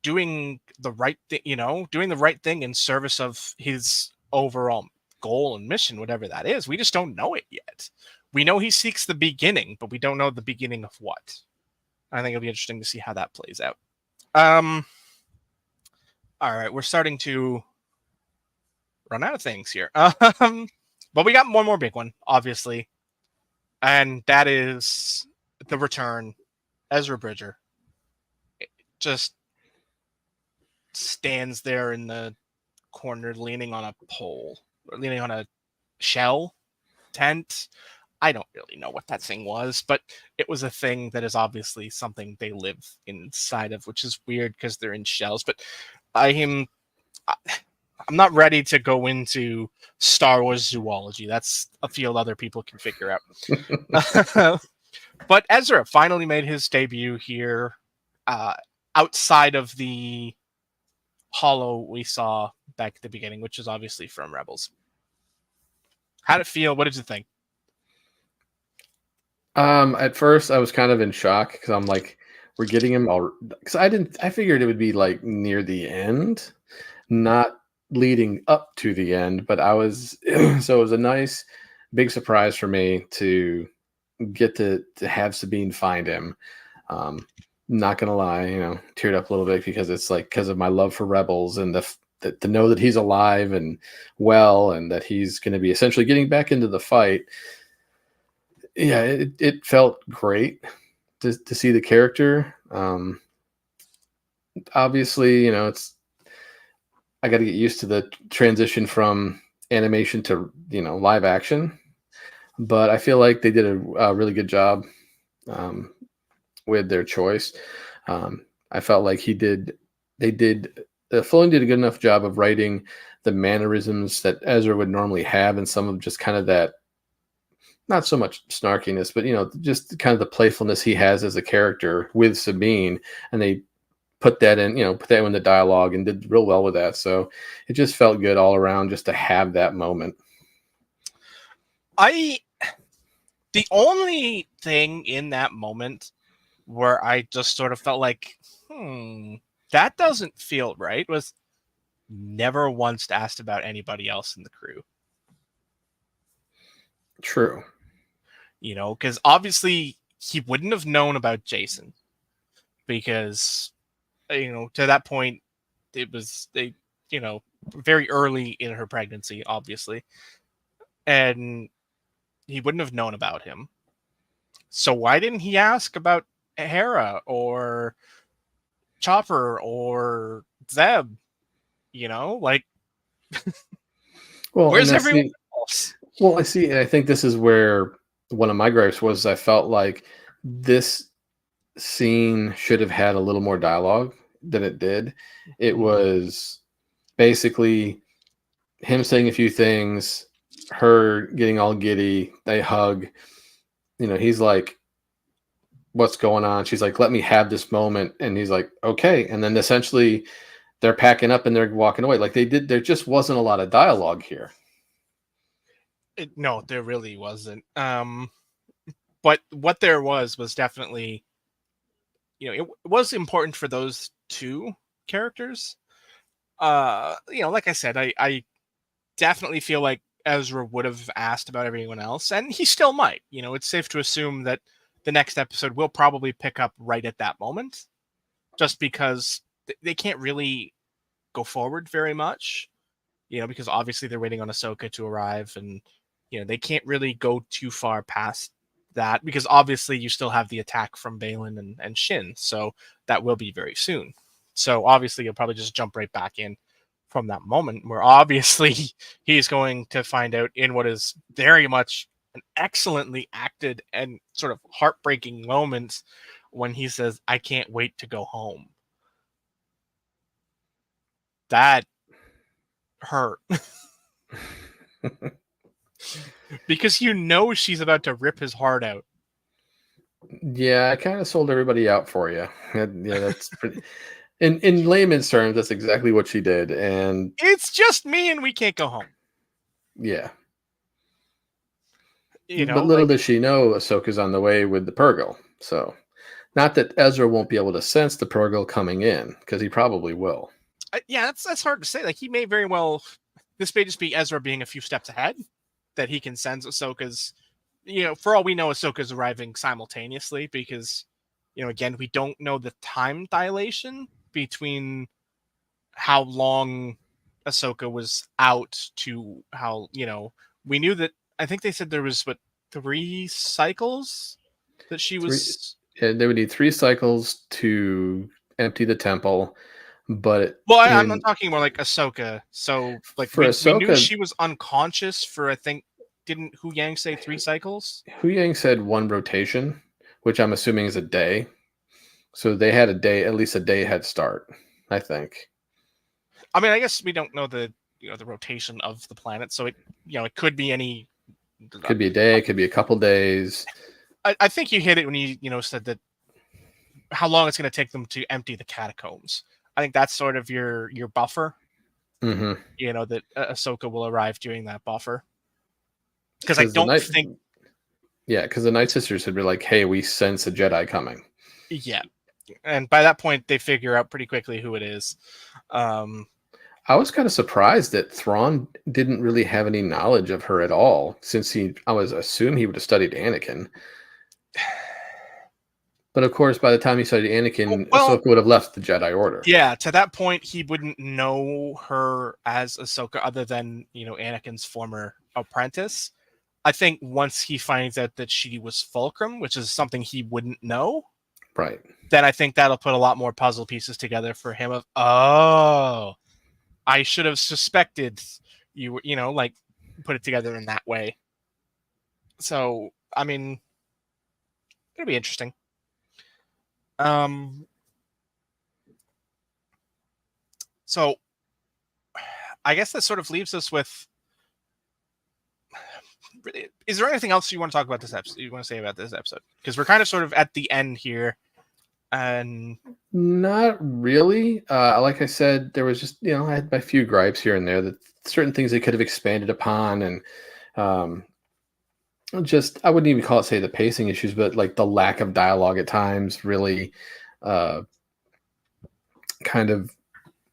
doing the right thing, doing the right thing in service of his overall goal and mission, whatever that is. We just don't know it yet. We know he seeks the beginning, but we don't know the beginning of what. I think it'll be interesting to see how that plays out. All right, we're starting to run out of things here. But we got one more big one, obviously, and that is the return. Ezra Bridger just stands there in the corner, leaning on a pole, or leaning on a shell tent. I don't really know what that thing was, but it was a thing that is obviously something they live inside of, which is weird because they're in shells. But I am I'm not ready to go into Star Wars zoology. That's a field other people can figure out. But Ezra finally made his debut here, uh, outside of the holo we saw back at the beginning, which is obviously from Rebels. How did it feel? What did you think? At first I was kind of in shock because I'm like, we're getting him all, because I figured it would be like near the end, not leading up to the end, but I was so it was a nice big surprise for me to get to have Sabine find him. Not gonna lie, teared up a little bit because it's like because of my love for Rebels and to know that he's alive and well and that he's going to be essentially getting back into the fight. Yeah, it felt great to see the character. Obviously, it's I got to get used to the transition from animation to live action, but I feel like they did a really good job with their choice. I felt like Filoni did a good enough job of writing the mannerisms that Ezra would normally have, and some of just kind of that, not so much snarkiness, but just kind of the playfulness he has as a character with Sabine, and they put that in the dialogue and did real well with that. So it just felt good all around just to have that moment. The only thing in that moment where I just sort of felt like, that doesn't feel right, was never once asked about anybody else in the crew. True. Because obviously he wouldn't have known about Jason because, to that point, it was very early in her pregnancy, obviously, and he wouldn't have known about him. So why didn't he ask about Hera or Chopper or Zeb? Like, well, where's everyone else? Well, I see. I think this is where one of my gripes was. I felt like this scene should have had a little more dialogue than it did. It was basically him saying a few things, her getting all giddy, they hug. He's like, what's going on? She's like, let me have this moment. And he's like, okay. And then essentially they're packing up and they're walking away. Like there just wasn't a lot of dialogue here. No, there really wasn't. But what there was definitely, it was important for those two characters. Like I said, I definitely feel like Ezra would have asked about everyone else, and he still might. It's safe to assume that the next episode will probably pick up right at that moment, just because they can't really go forward very much, because obviously they're waiting on Ahsoka to arrive, and they can't really go too far past that because obviously you still have the attack from Baylan and Shin, so that will be very soon. So obviously you'll probably just jump right back in from that moment where obviously he's going to find out in what is very much an excellently acted and sort of heartbreaking moment when he says, "I can't wait to go home." That hurt. Because she's about to rip his heart out. Yeah, I kind of sold everybody out for you. Yeah, that's pretty. In layman's terms, that's exactly what she did, and it's just me, and we can't go home. Yeah, but little does she know Ahsoka's on the way with the Purrgil. So, not that Ezra won't be able to sense the Purrgil coming in, because he probably will. Yeah, that's hard to say. Like, he may very well. This may just be Ezra being a few steps ahead, that he can sense Ahsoka's. For all we know, Ahsoka's arriving simultaneously because, again, we don't know the time dilation between how long Ahsoka was out to how, we knew that, I think they said there was, 3 cycles that she was. Yeah, they would need 3 cycles to empty the temple, but. Well, I'm talking more like Ahsoka. So, like, we Ahsoka, knew she was unconscious for, I think, didn't Hu Yang say 3 cycles? Hu Yang said 1 rotation, which I'm assuming is a day. So they had at least a day head start, I think. I mean, I guess we don't know the the rotation of the planet, so it it could be any. Could be a day, it could be a couple days. I think you hit it when you said that how long it's going to take them to empty the catacombs. I think that's sort of your buffer. Mm-hmm. That Ahsoka will arrive during that buffer. Because I don't think. Yeah, because the Night Sisters would be like, "Hey, we sense a Jedi coming." Yeah, and by that point, they figure out pretty quickly who it is. I was kind of surprised that Thrawn didn't really have any knowledge of her at all, since I was assumed he would have studied Anakin. But of course, by the time he studied Anakin, Ahsoka would have left the Jedi Order. Yeah, to that point, he wouldn't know her as Ahsoka other than, Anakin's former apprentice. I think once he finds out that she was Fulcrum, which is something he wouldn't know, right? Then I think that'll put a lot more puzzle pieces together for him of, oh, I should have suspected you were, like put it together in that way. So, I mean, it'll be interesting. So I guess that sort of leaves us with, is there anything else you want to talk about this episode? You want to say about this episode? Because we're kind of sort of at the end here, and not really. Like I said, there was just I had my few gripes here and there that certain things they could have expanded upon, and just I wouldn't even call it, say, the pacing issues, but like the lack of dialogue at times really kind of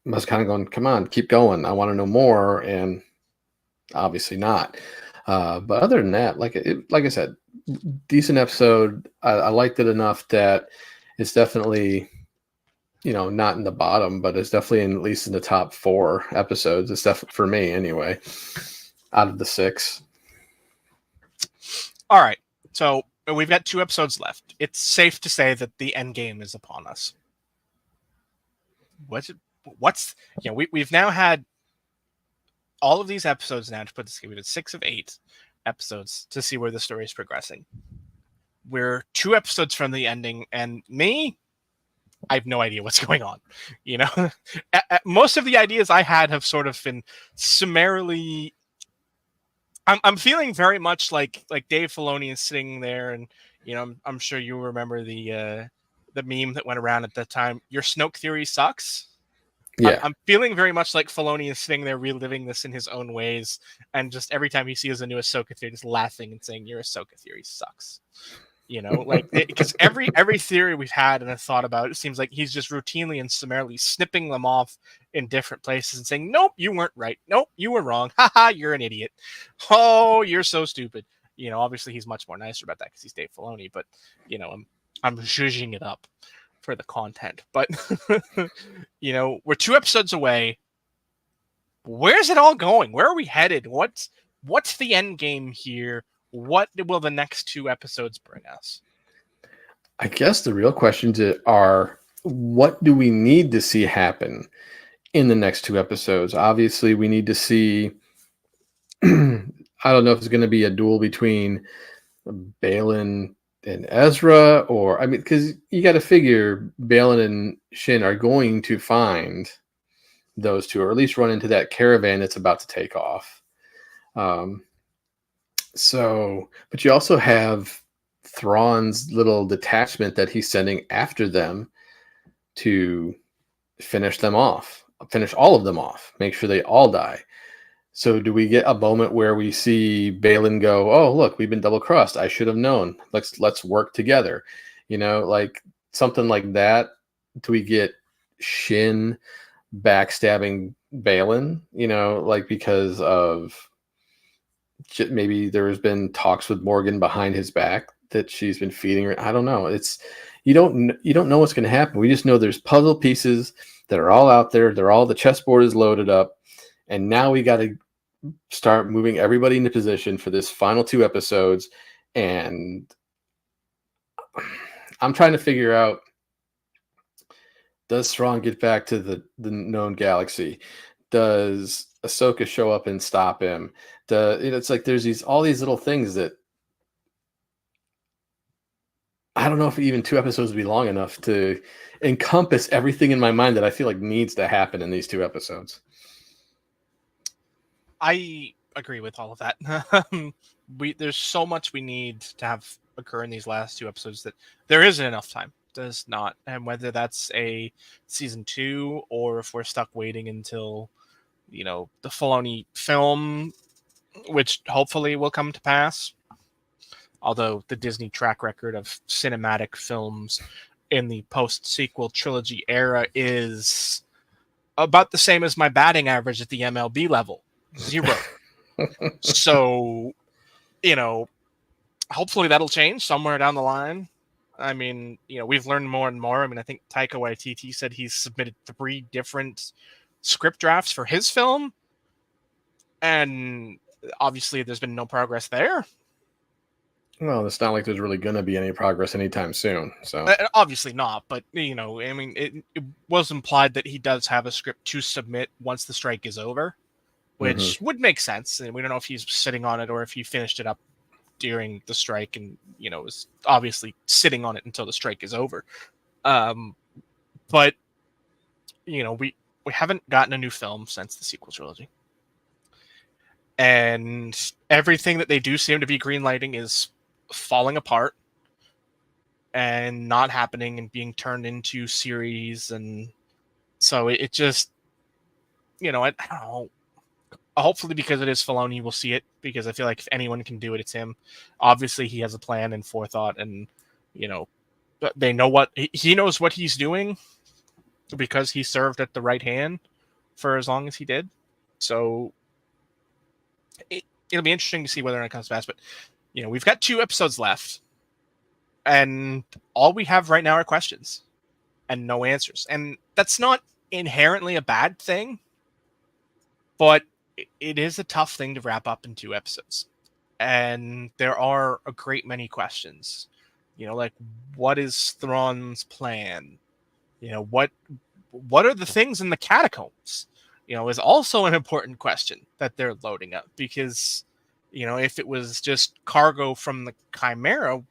was kind of going, come on, keep going, I want to know more, and obviously not. But other than that, like I said, decent episode. I liked it enough that it's definitely not in the bottom, but it's definitely at least in the top 4 episodes. It's definitely, for me anyway, out of the 6. All right, so we've got 2 episodes left. It's safe to say that the end game is upon us. We've now had all of these episodes now to put this game. We did 6 of 8 episodes to see where the story is progressing. We're 2 episodes from the ending, and I have no idea what's going on. Most of the ideas I had have sort of been summarily. I'm feeling very much like Dave Filoni is sitting there, and I'm sure you remember the meme that went around at the time. Your Snoke theory sucks. Yeah, I'm feeling very much like Filoni is sitting there reliving this in his own ways, and just every time he sees a new Ahsoka theory, just laughing and saying, "Your Ahsoka theory sucks." Because every theory we've had and have thought about, it seems like he's just routinely and summarily snipping them off in different places and saying, "Nope, you weren't right. Nope, you were wrong. Haha, you're an idiot. Oh, you're so stupid." Obviously he's much more nicer about that because he's Dave Filoni, but I'm zhuzhing it up for the content. But we're 2 episodes away. Where's it all going? Where are we headed? What's the end game here? What will the next 2 episodes bring us? I guess the real questions are, what do we need to see happen in the next 2 episodes? Obviously, we need to see, I don't know if it's going to be a duel between Baylan and Ezra, or, because you got to figure Baylan and Shin are going to find those 2, or at least run into that caravan that's about to take off. But you also have Thrawn's little detachment that he's sending after them to finish all of them off, make sure they all die. So do we get a moment where we see Baylan go, "Oh, look, we've been double crossed. I should have known. Let's work together." Like something like that. Do we get Shin backstabbing Baylan? Because of maybe there's been talks with Morgan behind his back that she's been feeding her. I don't know. You don't know what's going to happen. We just know there's puzzle pieces that are all out there. The chessboard is loaded up, and now we got to start moving everybody into position for this final 2 episodes. And I'm trying to figure out, does Thrawn get back to the known galaxy? Does Ahsoka show up and stop him? It's like there's all these little things that I don't know if even 2 episodes would be long enough to encompass everything in my mind that I feel like needs to happen in these 2 episodes. I agree with all of that. There's so much we need to have occur in these last 2 episodes that there isn't enough time. Does not, and whether that's a season 2 or if we're stuck waiting until the Filoni film, which hopefully will come to pass. Although the Disney track record of cinematic films in the post-sequel trilogy era is about the same as my batting average at the MLB level, 0. So, hopefully that'll change somewhere down the line. I mean, we've learned more and more. I mean, I think Taika Waititi said he's submitted 3 different script drafts for his film, and obviously there's been no progress there. Well, it's not like there's really going to be any progress anytime soon. So obviously not, but I mean, it was implied that he does have a script to submit once the strike is over, which would make sense. And we don't know if he's sitting on it or if he finished it up during the strike and is obviously sitting on it until the strike is over. But we haven't gotten a new film since the sequel trilogy, and everything that they do seem to be greenlighting is falling apart and not happening and being turned into series. And so it just, I don't know. Hopefully, because it is Filoni, we'll see it, because I feel like if anyone can do it, it's him. Obviously, he has a plan and forethought, and they know he knows what he's doing because he served at the right hand for as long as he did. So it'll be interesting to see whether or not it comes fast. But we've got 2 episodes left, and all we have right now are questions and no answers. And that's not inherently a bad thing, but it is a tough thing to wrap up in 2 episodes. And there are a great many questions. Like, what is Thrawn's plan? What are the things in the catacombs? Is also an important question that they're loading up, because if it was just cargo from the Chimera,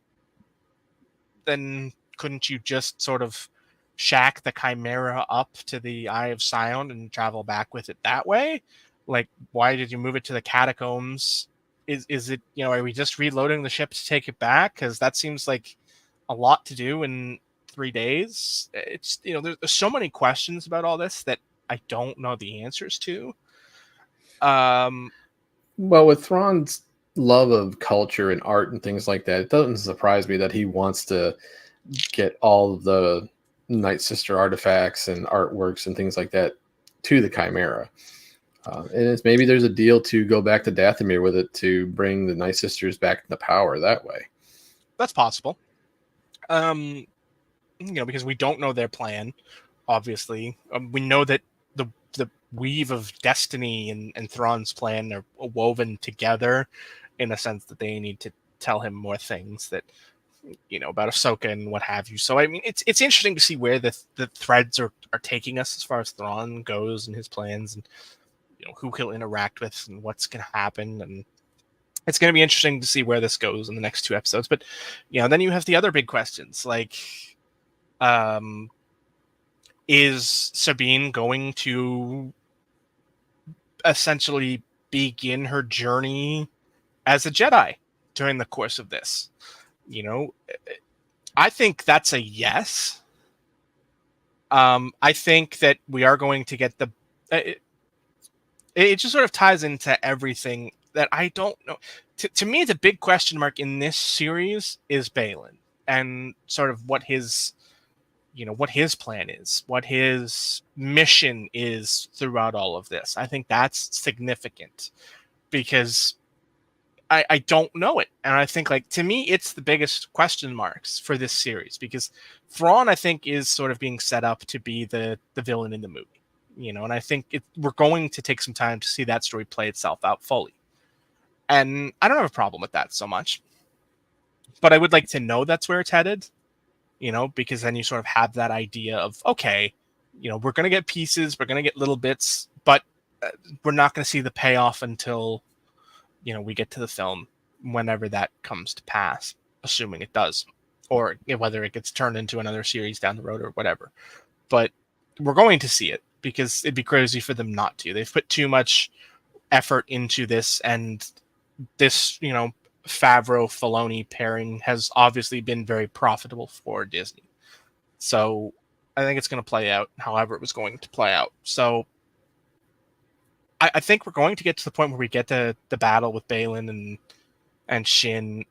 then couldn't you just sort of shack the Chimera up to the Eye of Sion and travel back with it that way? Like, why did you move it to the catacombs? Is it, are we just reloading the ship to take it back? Because that seems like a lot to do in 3 days. It's, there's so many questions about all this that I don't know the answers to. Well, with Thrawn's love of culture and art and things like that, it doesn't surprise me that he wants to get all of the Night Sister artifacts and artworks and things like that to the Chimera. And maybe there's a deal to go back to Dathomir with it to bring the Night Sisters back into power that way. That's possible. Because we don't know their plan, obviously. We know that the weave of destiny and Thrawn's plan are woven together, in a sense that they need to tell him more things that about Ahsoka and what have you. So I mean, it's interesting to see where the threads are taking us as far as Thrawn goes and his plans, and who he'll interact with and what's going to happen. And it's going to be interesting to see where this goes in the next 2 episodes. But then you have the other big questions, like is Sabine going to essentially begin her journey as a Jedi during the course of this? I think that's a yes. I think that we are going to get it just sort of ties into everything that I don't know. To me, the big question mark in this series is Baylan, and sort of what his plan is, what his mission is throughout all of this. I think that's significant, because I don't know it. And I think, like, to me, it's the biggest question marks for this series, because Thrawn, I think, is sort of being set up to be the villain in the movie. And I think we're going to take some time to see that story play itself out fully. And I don't have a problem with that so much. But I would like to know that's where it's headed, because then you sort of have that idea of, okay, we're going to get pieces, we're going to get little bits, but we're not going to see the payoff until, we get to the film, whenever that comes to pass, assuming it does, or whether it gets turned into another series down the road or whatever. But we're going to see it, because it'd be crazy for them not to. They've put too much effort into this, and this, Favreau-Filoni pairing has obviously been very profitable for Disney. So I think it's going to play out however it was going to play out. So I think we're going to get to the point where we get the battle with Baylan and Shin.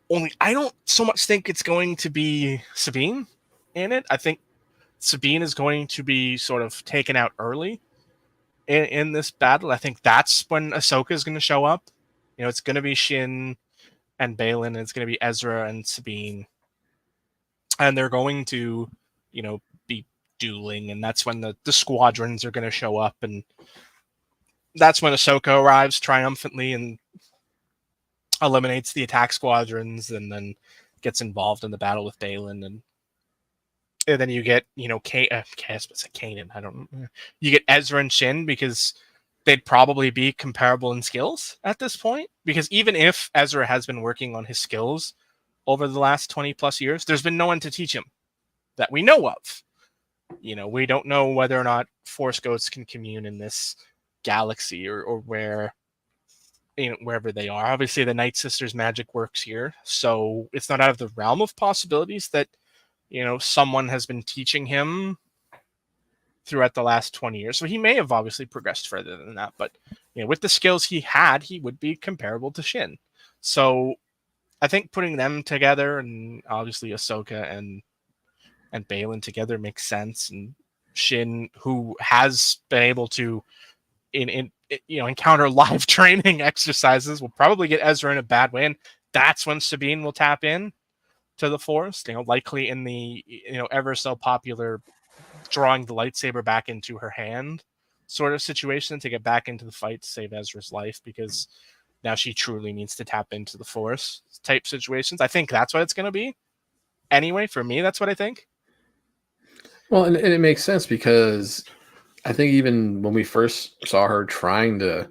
Only I don't so much think it's going to be Sabine in it. I think Sabine is going to be sort of taken out early in this battle. I think that's when Ahsoka is going to show up. It's going to be Shin and Baylan, and it's going to be Ezra and Sabine. And they're going to, be dueling, and that's when the squadrons are going to show up, and that's when Ahsoka arrives triumphantly and eliminates the attack squadrons, and then gets involved in the battle with Baylan, and then you get, Kanan. I don't know. You get Ezra and Shin, because they'd probably be comparable in skills at this point. Because even if Ezra has been working on his skills over the last 20 plus years, there's been no one to teach him that we know of. We don't know whether or not Force ghosts can commune in this galaxy or where, wherever they are. Obviously, the Night Sisters' magic works here, so it's not out of the realm of possibilities that, someone has been teaching him throughout the last 20 years. So he may have obviously progressed further than that, but with the skills he had, he would be comparable to Shin. So I think putting them together, and obviously Ahsoka and Baylan together, makes sense. And Shin, who has been able to encounter live training exercises, will probably get Ezra in a bad way, and that's when Sabine will tap in to the Force, likely in the ever so popular drawing the lightsaber back into her hand sort of situation to get back into the fight to save Ezra's life, because now she truly needs to tap into the Force type situations. I think that's what it's going to be. Anyway, for me, that's what I think. Well, and it makes sense, because I think even when we first saw her trying to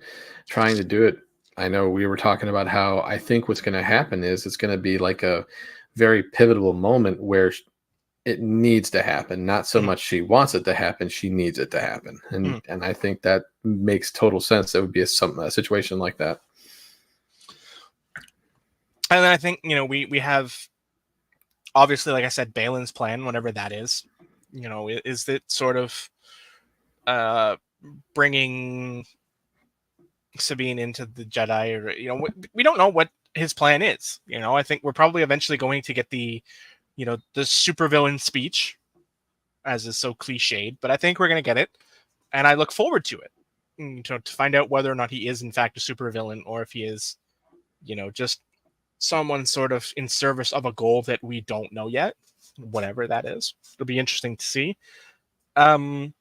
do it, I know we were talking about how I think what's going to happen is it's going to be like a very pivotal moment where it needs to happen. Not so much she wants it to happen, she needs it to happen. And I think that makes total sense. It would be a situation like that. And then I think, we have, obviously, like I said, Baylan's plan, whatever that is, is it sort of bringing Sabine into the Jedi, or, we don't know what his plan is. I think we're probably eventually going to get the supervillain speech, as is so cliched, but I think we're going to get it, and I look forward to it, to find out whether or not he is in fact a supervillain, or if he is, just someone sort of in service of a goal that we don't know yet, whatever that is. It'll be interesting to see. I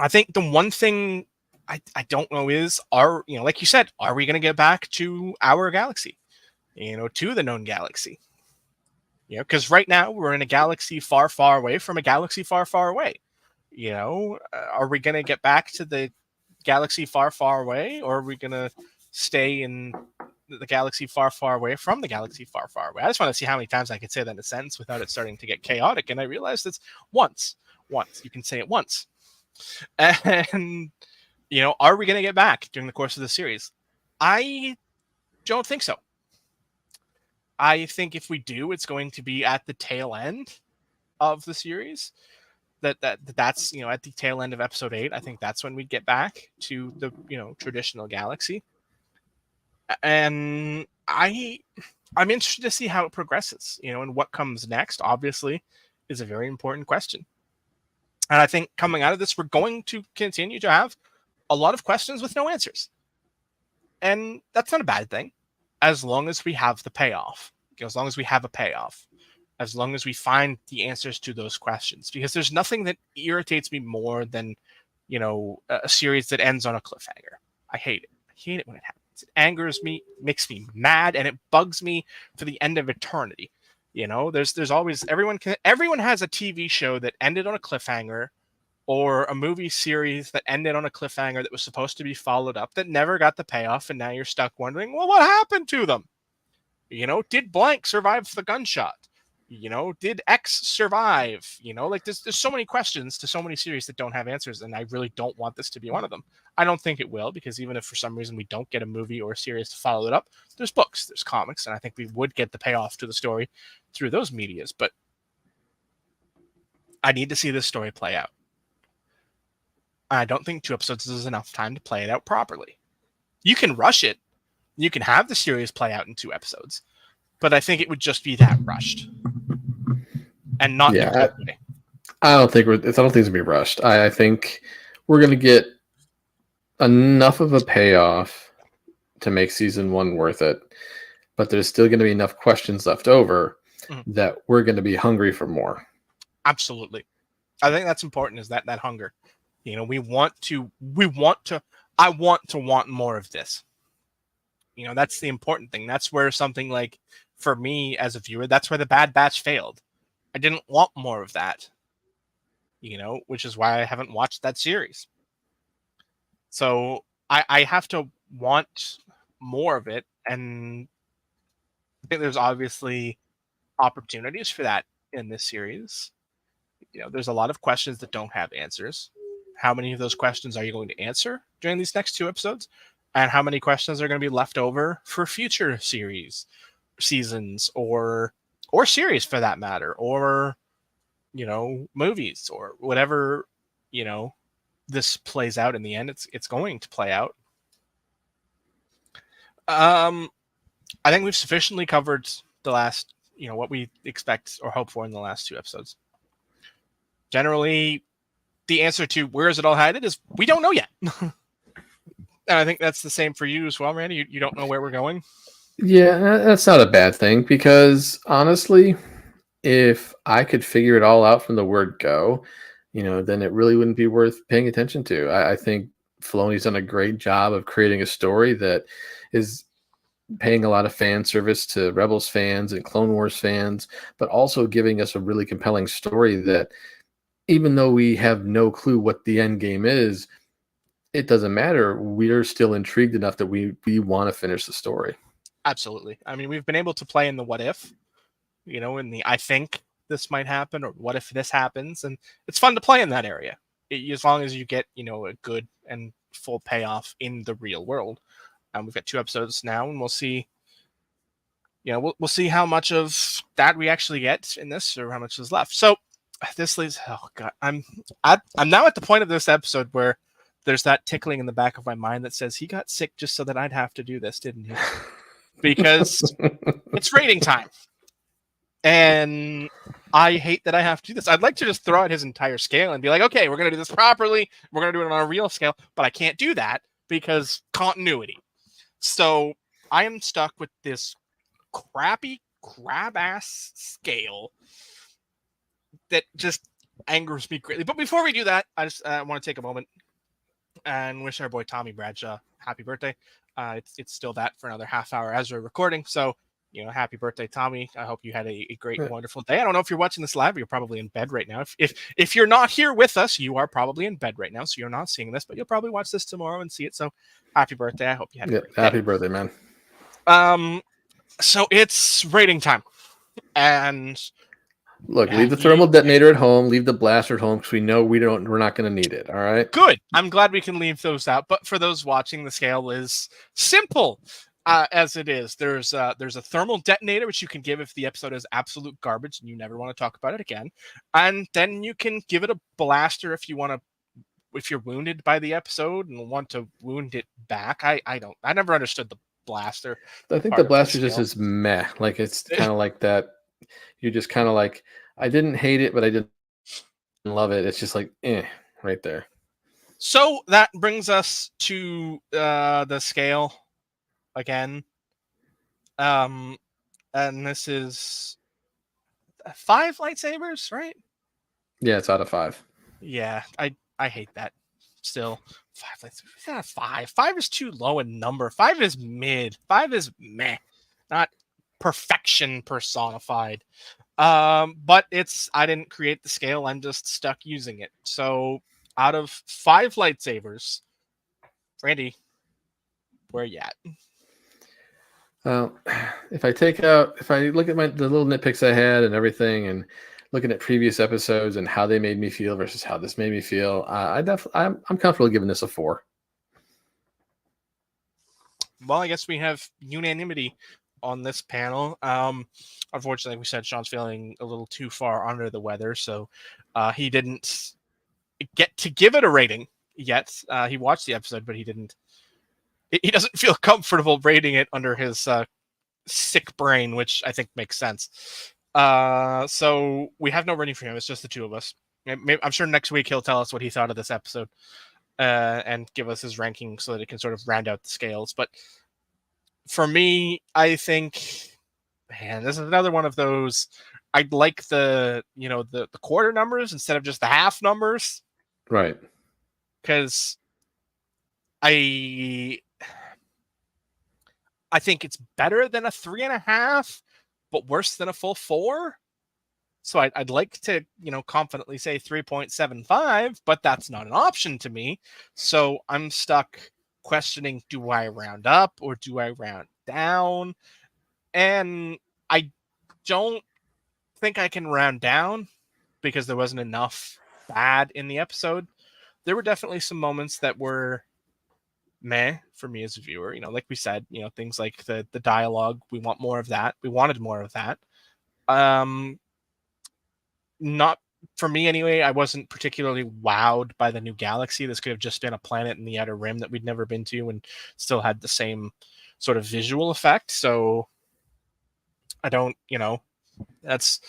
think the one thing I don't know is, like you said, are we going to get back to our galaxy, to the known galaxy? Because right now we're in a galaxy far, far away from a galaxy far, far away. Are we going to get back to the galaxy far, far away, or are we going to stay in the galaxy far, far away from the galaxy far, far away? I just want to see how many times I can say that in a sentence without it starting to get chaotic. And I realized it's once. You can say it once. And, are we going to get back during the course of the series? I don't think so. I think if we do, it's going to be at the tail end of the series. That's at the tail end of episode 8. I think that's when we get back to the traditional galaxy. And I'm interested to see how it progresses, and what comes next, obviously, is a very important question. And I think coming out of this, we're going to continue to have a lot of questions with no answers. And that's not a bad thing, as long as we have the payoff, as long as we have a payoff, as long as we find the answers to those questions. Because there's nothing that irritates me more than, a series that ends on a cliffhanger. I hate it. I hate it when it happens. It angers me, makes me mad, and it bugs me for the end of eternity. There's always everyone has a TV show that ended on a cliffhanger or a movie series that ended on a cliffhanger that was supposed to be followed up that never got the payoff, and now you're stuck wondering, well, what happened to them? Did blank survive the gunshot? Did X survive? Like there's so many questions to so many series that don't have answers, and I really don't want this to be one of them. I don't think it will, because even if for some reason we don't get a movie or a series to follow it up, there's books, there's comics, and I think we would get the payoff to the story through those medias. But I need to see this story play out. I don't think 2 episodes is enough time to play it out properly. You can rush it. You can have the series play out in 2 episodes, but I think it would just be that rushed, and not in a good way. I don't think it's gonna be rushed. I think we're gonna get enough of a payoff to make season 1 worth it, but there's still gonna be enough questions left over that we're gonna be hungry for more. Absolutely. I think that's important, is that hunger. I want to want more of this. That's the important thing. That's where something like, for me as a viewer, that's where the Bad Batch failed. I didn't want more of that, which is why I haven't watched that series. So I have to want more of it, and I think there's obviously opportunities for that in this series. There's a lot of questions that don't have answers. How many of those questions are you going to answer during these next 2 episodes? And how many questions are going to be left over for future seasons, or series for that matter, or, movies, or whatever, this plays out in the end. It's going to play out. I think we've sufficiently covered the last, what we expect or hope for in the last 2 episodes. Generally, the answer to where is it all headed is we don't know yet. And I think that's the same for you as well, Randy. You don't know where we're going? Yeah, that's not a bad thing, because honestly, if I could figure it all out from the word go, then it really wouldn't be worth paying attention to. I think Filoni's done a great job of creating a story that is paying a lot of fan service to Rebels fans and Clone Wars fans, but also giving us a really compelling story that, even though we have no clue what the end game is, it doesn't matter. We're still intrigued enough that we want to finish the story. Absolutely. I mean, we've been able to play in the what if, in the I think this might happen, or what if this happens, and it's fun to play in that area, as long as you get, a good and full payoff in the real world. We've got 2 episodes now, and we'll see. We'll see how much of that we actually get in this, or how much is left. So this leaves. Oh God, I'm now at the point of this episode where there's that tickling in the back of my mind that says he got sick just so that I'd have to do this, didn't he? Because it's rating time. And I hate that I have to do this. I'd like to just throw out his entire scale and be like, okay, we're going to do this properly. We're going to do it on a real scale. But I can't do that because continuity. So I am stuck with this crappy, crab-ass scale that just angers me greatly. But before we do that, I just want to take a moment and wish our boy Tommy Bradshaw happy birthday. It's still that for another half hour as we're recording. So, happy birthday, Tommy. I hope you had a great, wonderful day. I don't know if you're watching this live, you're probably in bed right now. If you're not here with us, you are probably in bed right now. So you're not seeing this, but you'll probably watch this tomorrow and see it. So happy birthday. I hope you had a great day. Happy birthday, man. So it's rating time. And look, leave the thermal detonator at home, leave the blaster at home, because we know we're not going to need it. All right. Good. I'm glad we can leave those out. But for those watching, the scale is simple as it is. There's a thermal detonator, which you can give if the episode is absolute garbage and you never want to talk about it again. And then you can give it a blaster if you're wounded by the episode and want to wound it back. I never understood the blaster. I think the blaster just is meh. Like, it's kind of like that. You're just kind of like, I didn't hate it, but I didn't love it. It's just like, right there. So that brings us to the scale again. And this is 5 lightsabers, right? Yeah, it's out of 5. Yeah, I hate that. Still, 5 lightsabers. Yeah, 5. 5 is too low a number. 5 is mid. 5 is meh. Not perfection personified. But I didn't create the scale. I'm just stuck using it. So out of 5 lightsabers, Randy, where you at? Well, if I look at the little nitpicks I had and everything, and looking at previous episodes and how they made me feel versus how this made me feel, I'm comfortable giving this a 4. Well, I guess we have unanimity on this panel. Unfortunately, like we said, Sean's feeling a little too far under the weather, so he didn't get to give it a rating yet. He watched the episode, but he didn't. He doesn't feel comfortable rating it under his sick brain, which I think makes sense. So we have no rating for him. It's just the two of us. I'm sure next week he'll tell us what he thought of this episode and give us his ranking so that it can sort of round out the scales. But for me, I think, man, this is another one of those. I'd like the quarter numbers instead of just the half numbers, Right? because I think it's better than a 3.5, but worse than a full 4. So I'd like to, confidently say 3.75, but that's not an option to me. So I'm stuck questioning, do I round up or do I round down? And I don't think I can round down because there wasn't enough bad in the episode. There were definitely some moments that were meh for me as a viewer. Like we said, things like the dialogue. We want more of that. We wanted more of that. Not for me anyway. I wasn't particularly wowed by the new galaxy. This could have just been a planet in the Outer Rim that we'd never been to and still had the same sort of visual effect. So I don't, that's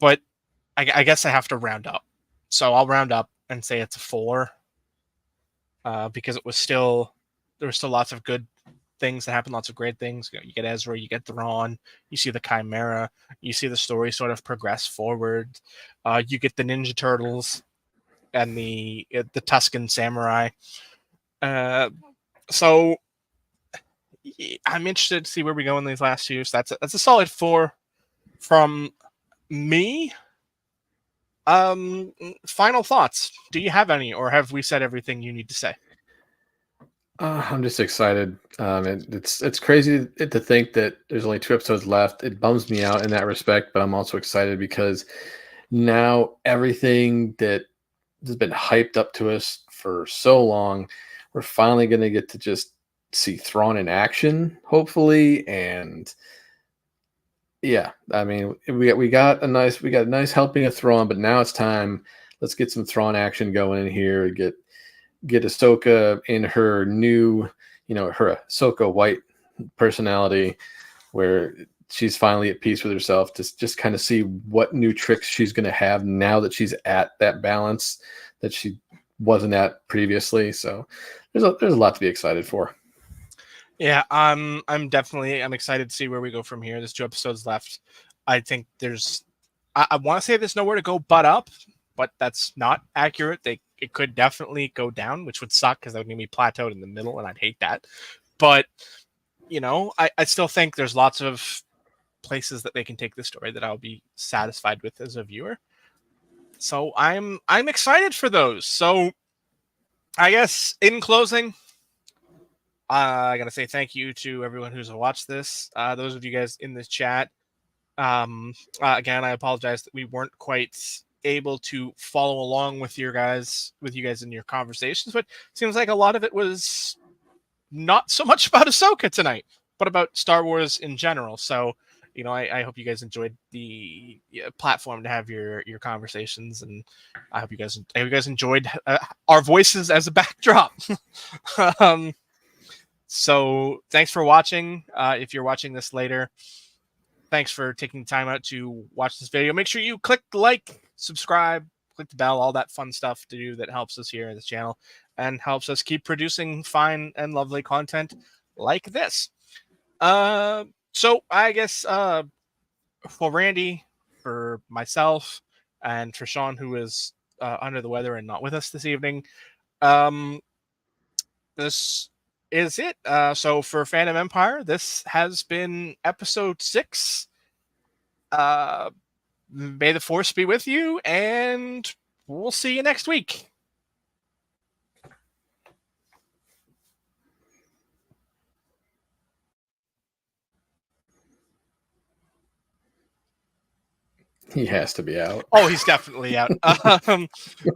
but I guess I have to round up. So I'll round up and say it's a 4. Because there were still lots of good things that happened, lots of great things. You get Ezra, you get Thrawn, you see the Chimera, you see the story sort of progress forward. You get the Ninja Turtles and the Tusken Samurai. So I'm interested to see where we go in these last few. So that's a solid 4 from me. Final thoughts. Do you have any, or have we said everything you need to say? I'm just excited. It's crazy to think that there's only 2 episodes left. It bums me out in that respect, but I'm also excited because now everything that has been hyped up to us for so long, we're finally going to get to just see Thrawn in action, hopefully. And yeah, I mean, we got a nice helping of Thrawn, but now it's time. Let's get some Thrawn action going in here. Get Ahsoka in her new, her Ahsoka white personality, where she's finally at peace with herself. Just kind of see what new tricks she's going to have now that she's at that balance that she wasn't at previously. So there's a lot to be excited for. Yeah, I'm excited to see where we go from here. There's 2 episodes left. I think I want to say there's nowhere to go but up, but that's not accurate. It could definitely go down, which would suck because that would mean we plateaued in the middle, and I'd hate that. But I still think there's lots of places that they can take this story that I'll be satisfied with as a viewer. So I'm excited for those. So I guess in closing, I gotta say thank you to everyone who's watched this. Those of you guys in this chat. Again, I apologize that we weren't quite able to follow along with you guys in your conversations, but it seems like a lot of it was not so much about Ahsoka tonight, but about Star Wars in general. So, I hope you guys enjoyed the platform to have your conversations, and I hope you guys enjoyed our voices as a backdrop. So thanks for watching. If you're watching this later, thanks for taking time out to watch this video. Make sure you click like, subscribe, click the bell, all that fun stuff to do that helps us here at this channel and helps us keep producing fine and lovely content like this. So I guess for Randy, for myself, and for Sean, who is under the weather and not with us this evening, this is it. So for Fandom Empire, this has been episode 6. May the Force be with you, and we'll see you next week. He has to be out. Oh, he's definitely out.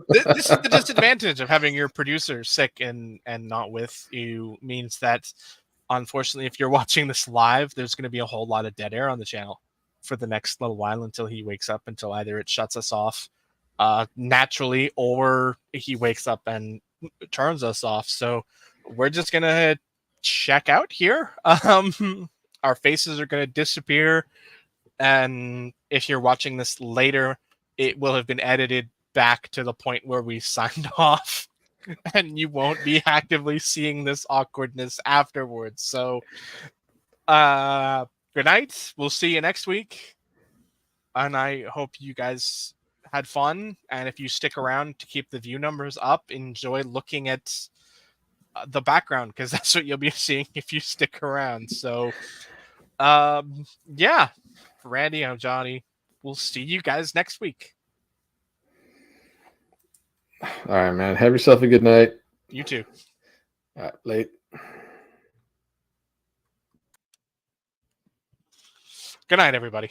This is the disadvantage of having your producer sick and not with you, means that, unfortunately, if you're watching this live, there's going to be a whole lot of dead air on the channel for the next little while until he wakes up, until either it shuts us off naturally or he wakes up and turns us off. So we're just going to check out here. Our faces are going to disappear. And if you're watching this later, it will have been edited back to the point where we signed off, and you won't be actively seeing this awkwardness afterwards. So, good night. We'll see you next week. And I hope you guys had fun. And if you stick around to keep the view numbers up, enjoy looking at the background, because that's what you'll be seeing if you stick around. So, yeah. For Randy, I'm Johnny. We'll see you guys next week. All right, man. Have yourself a good night. You too. All right, late. Good night, everybody.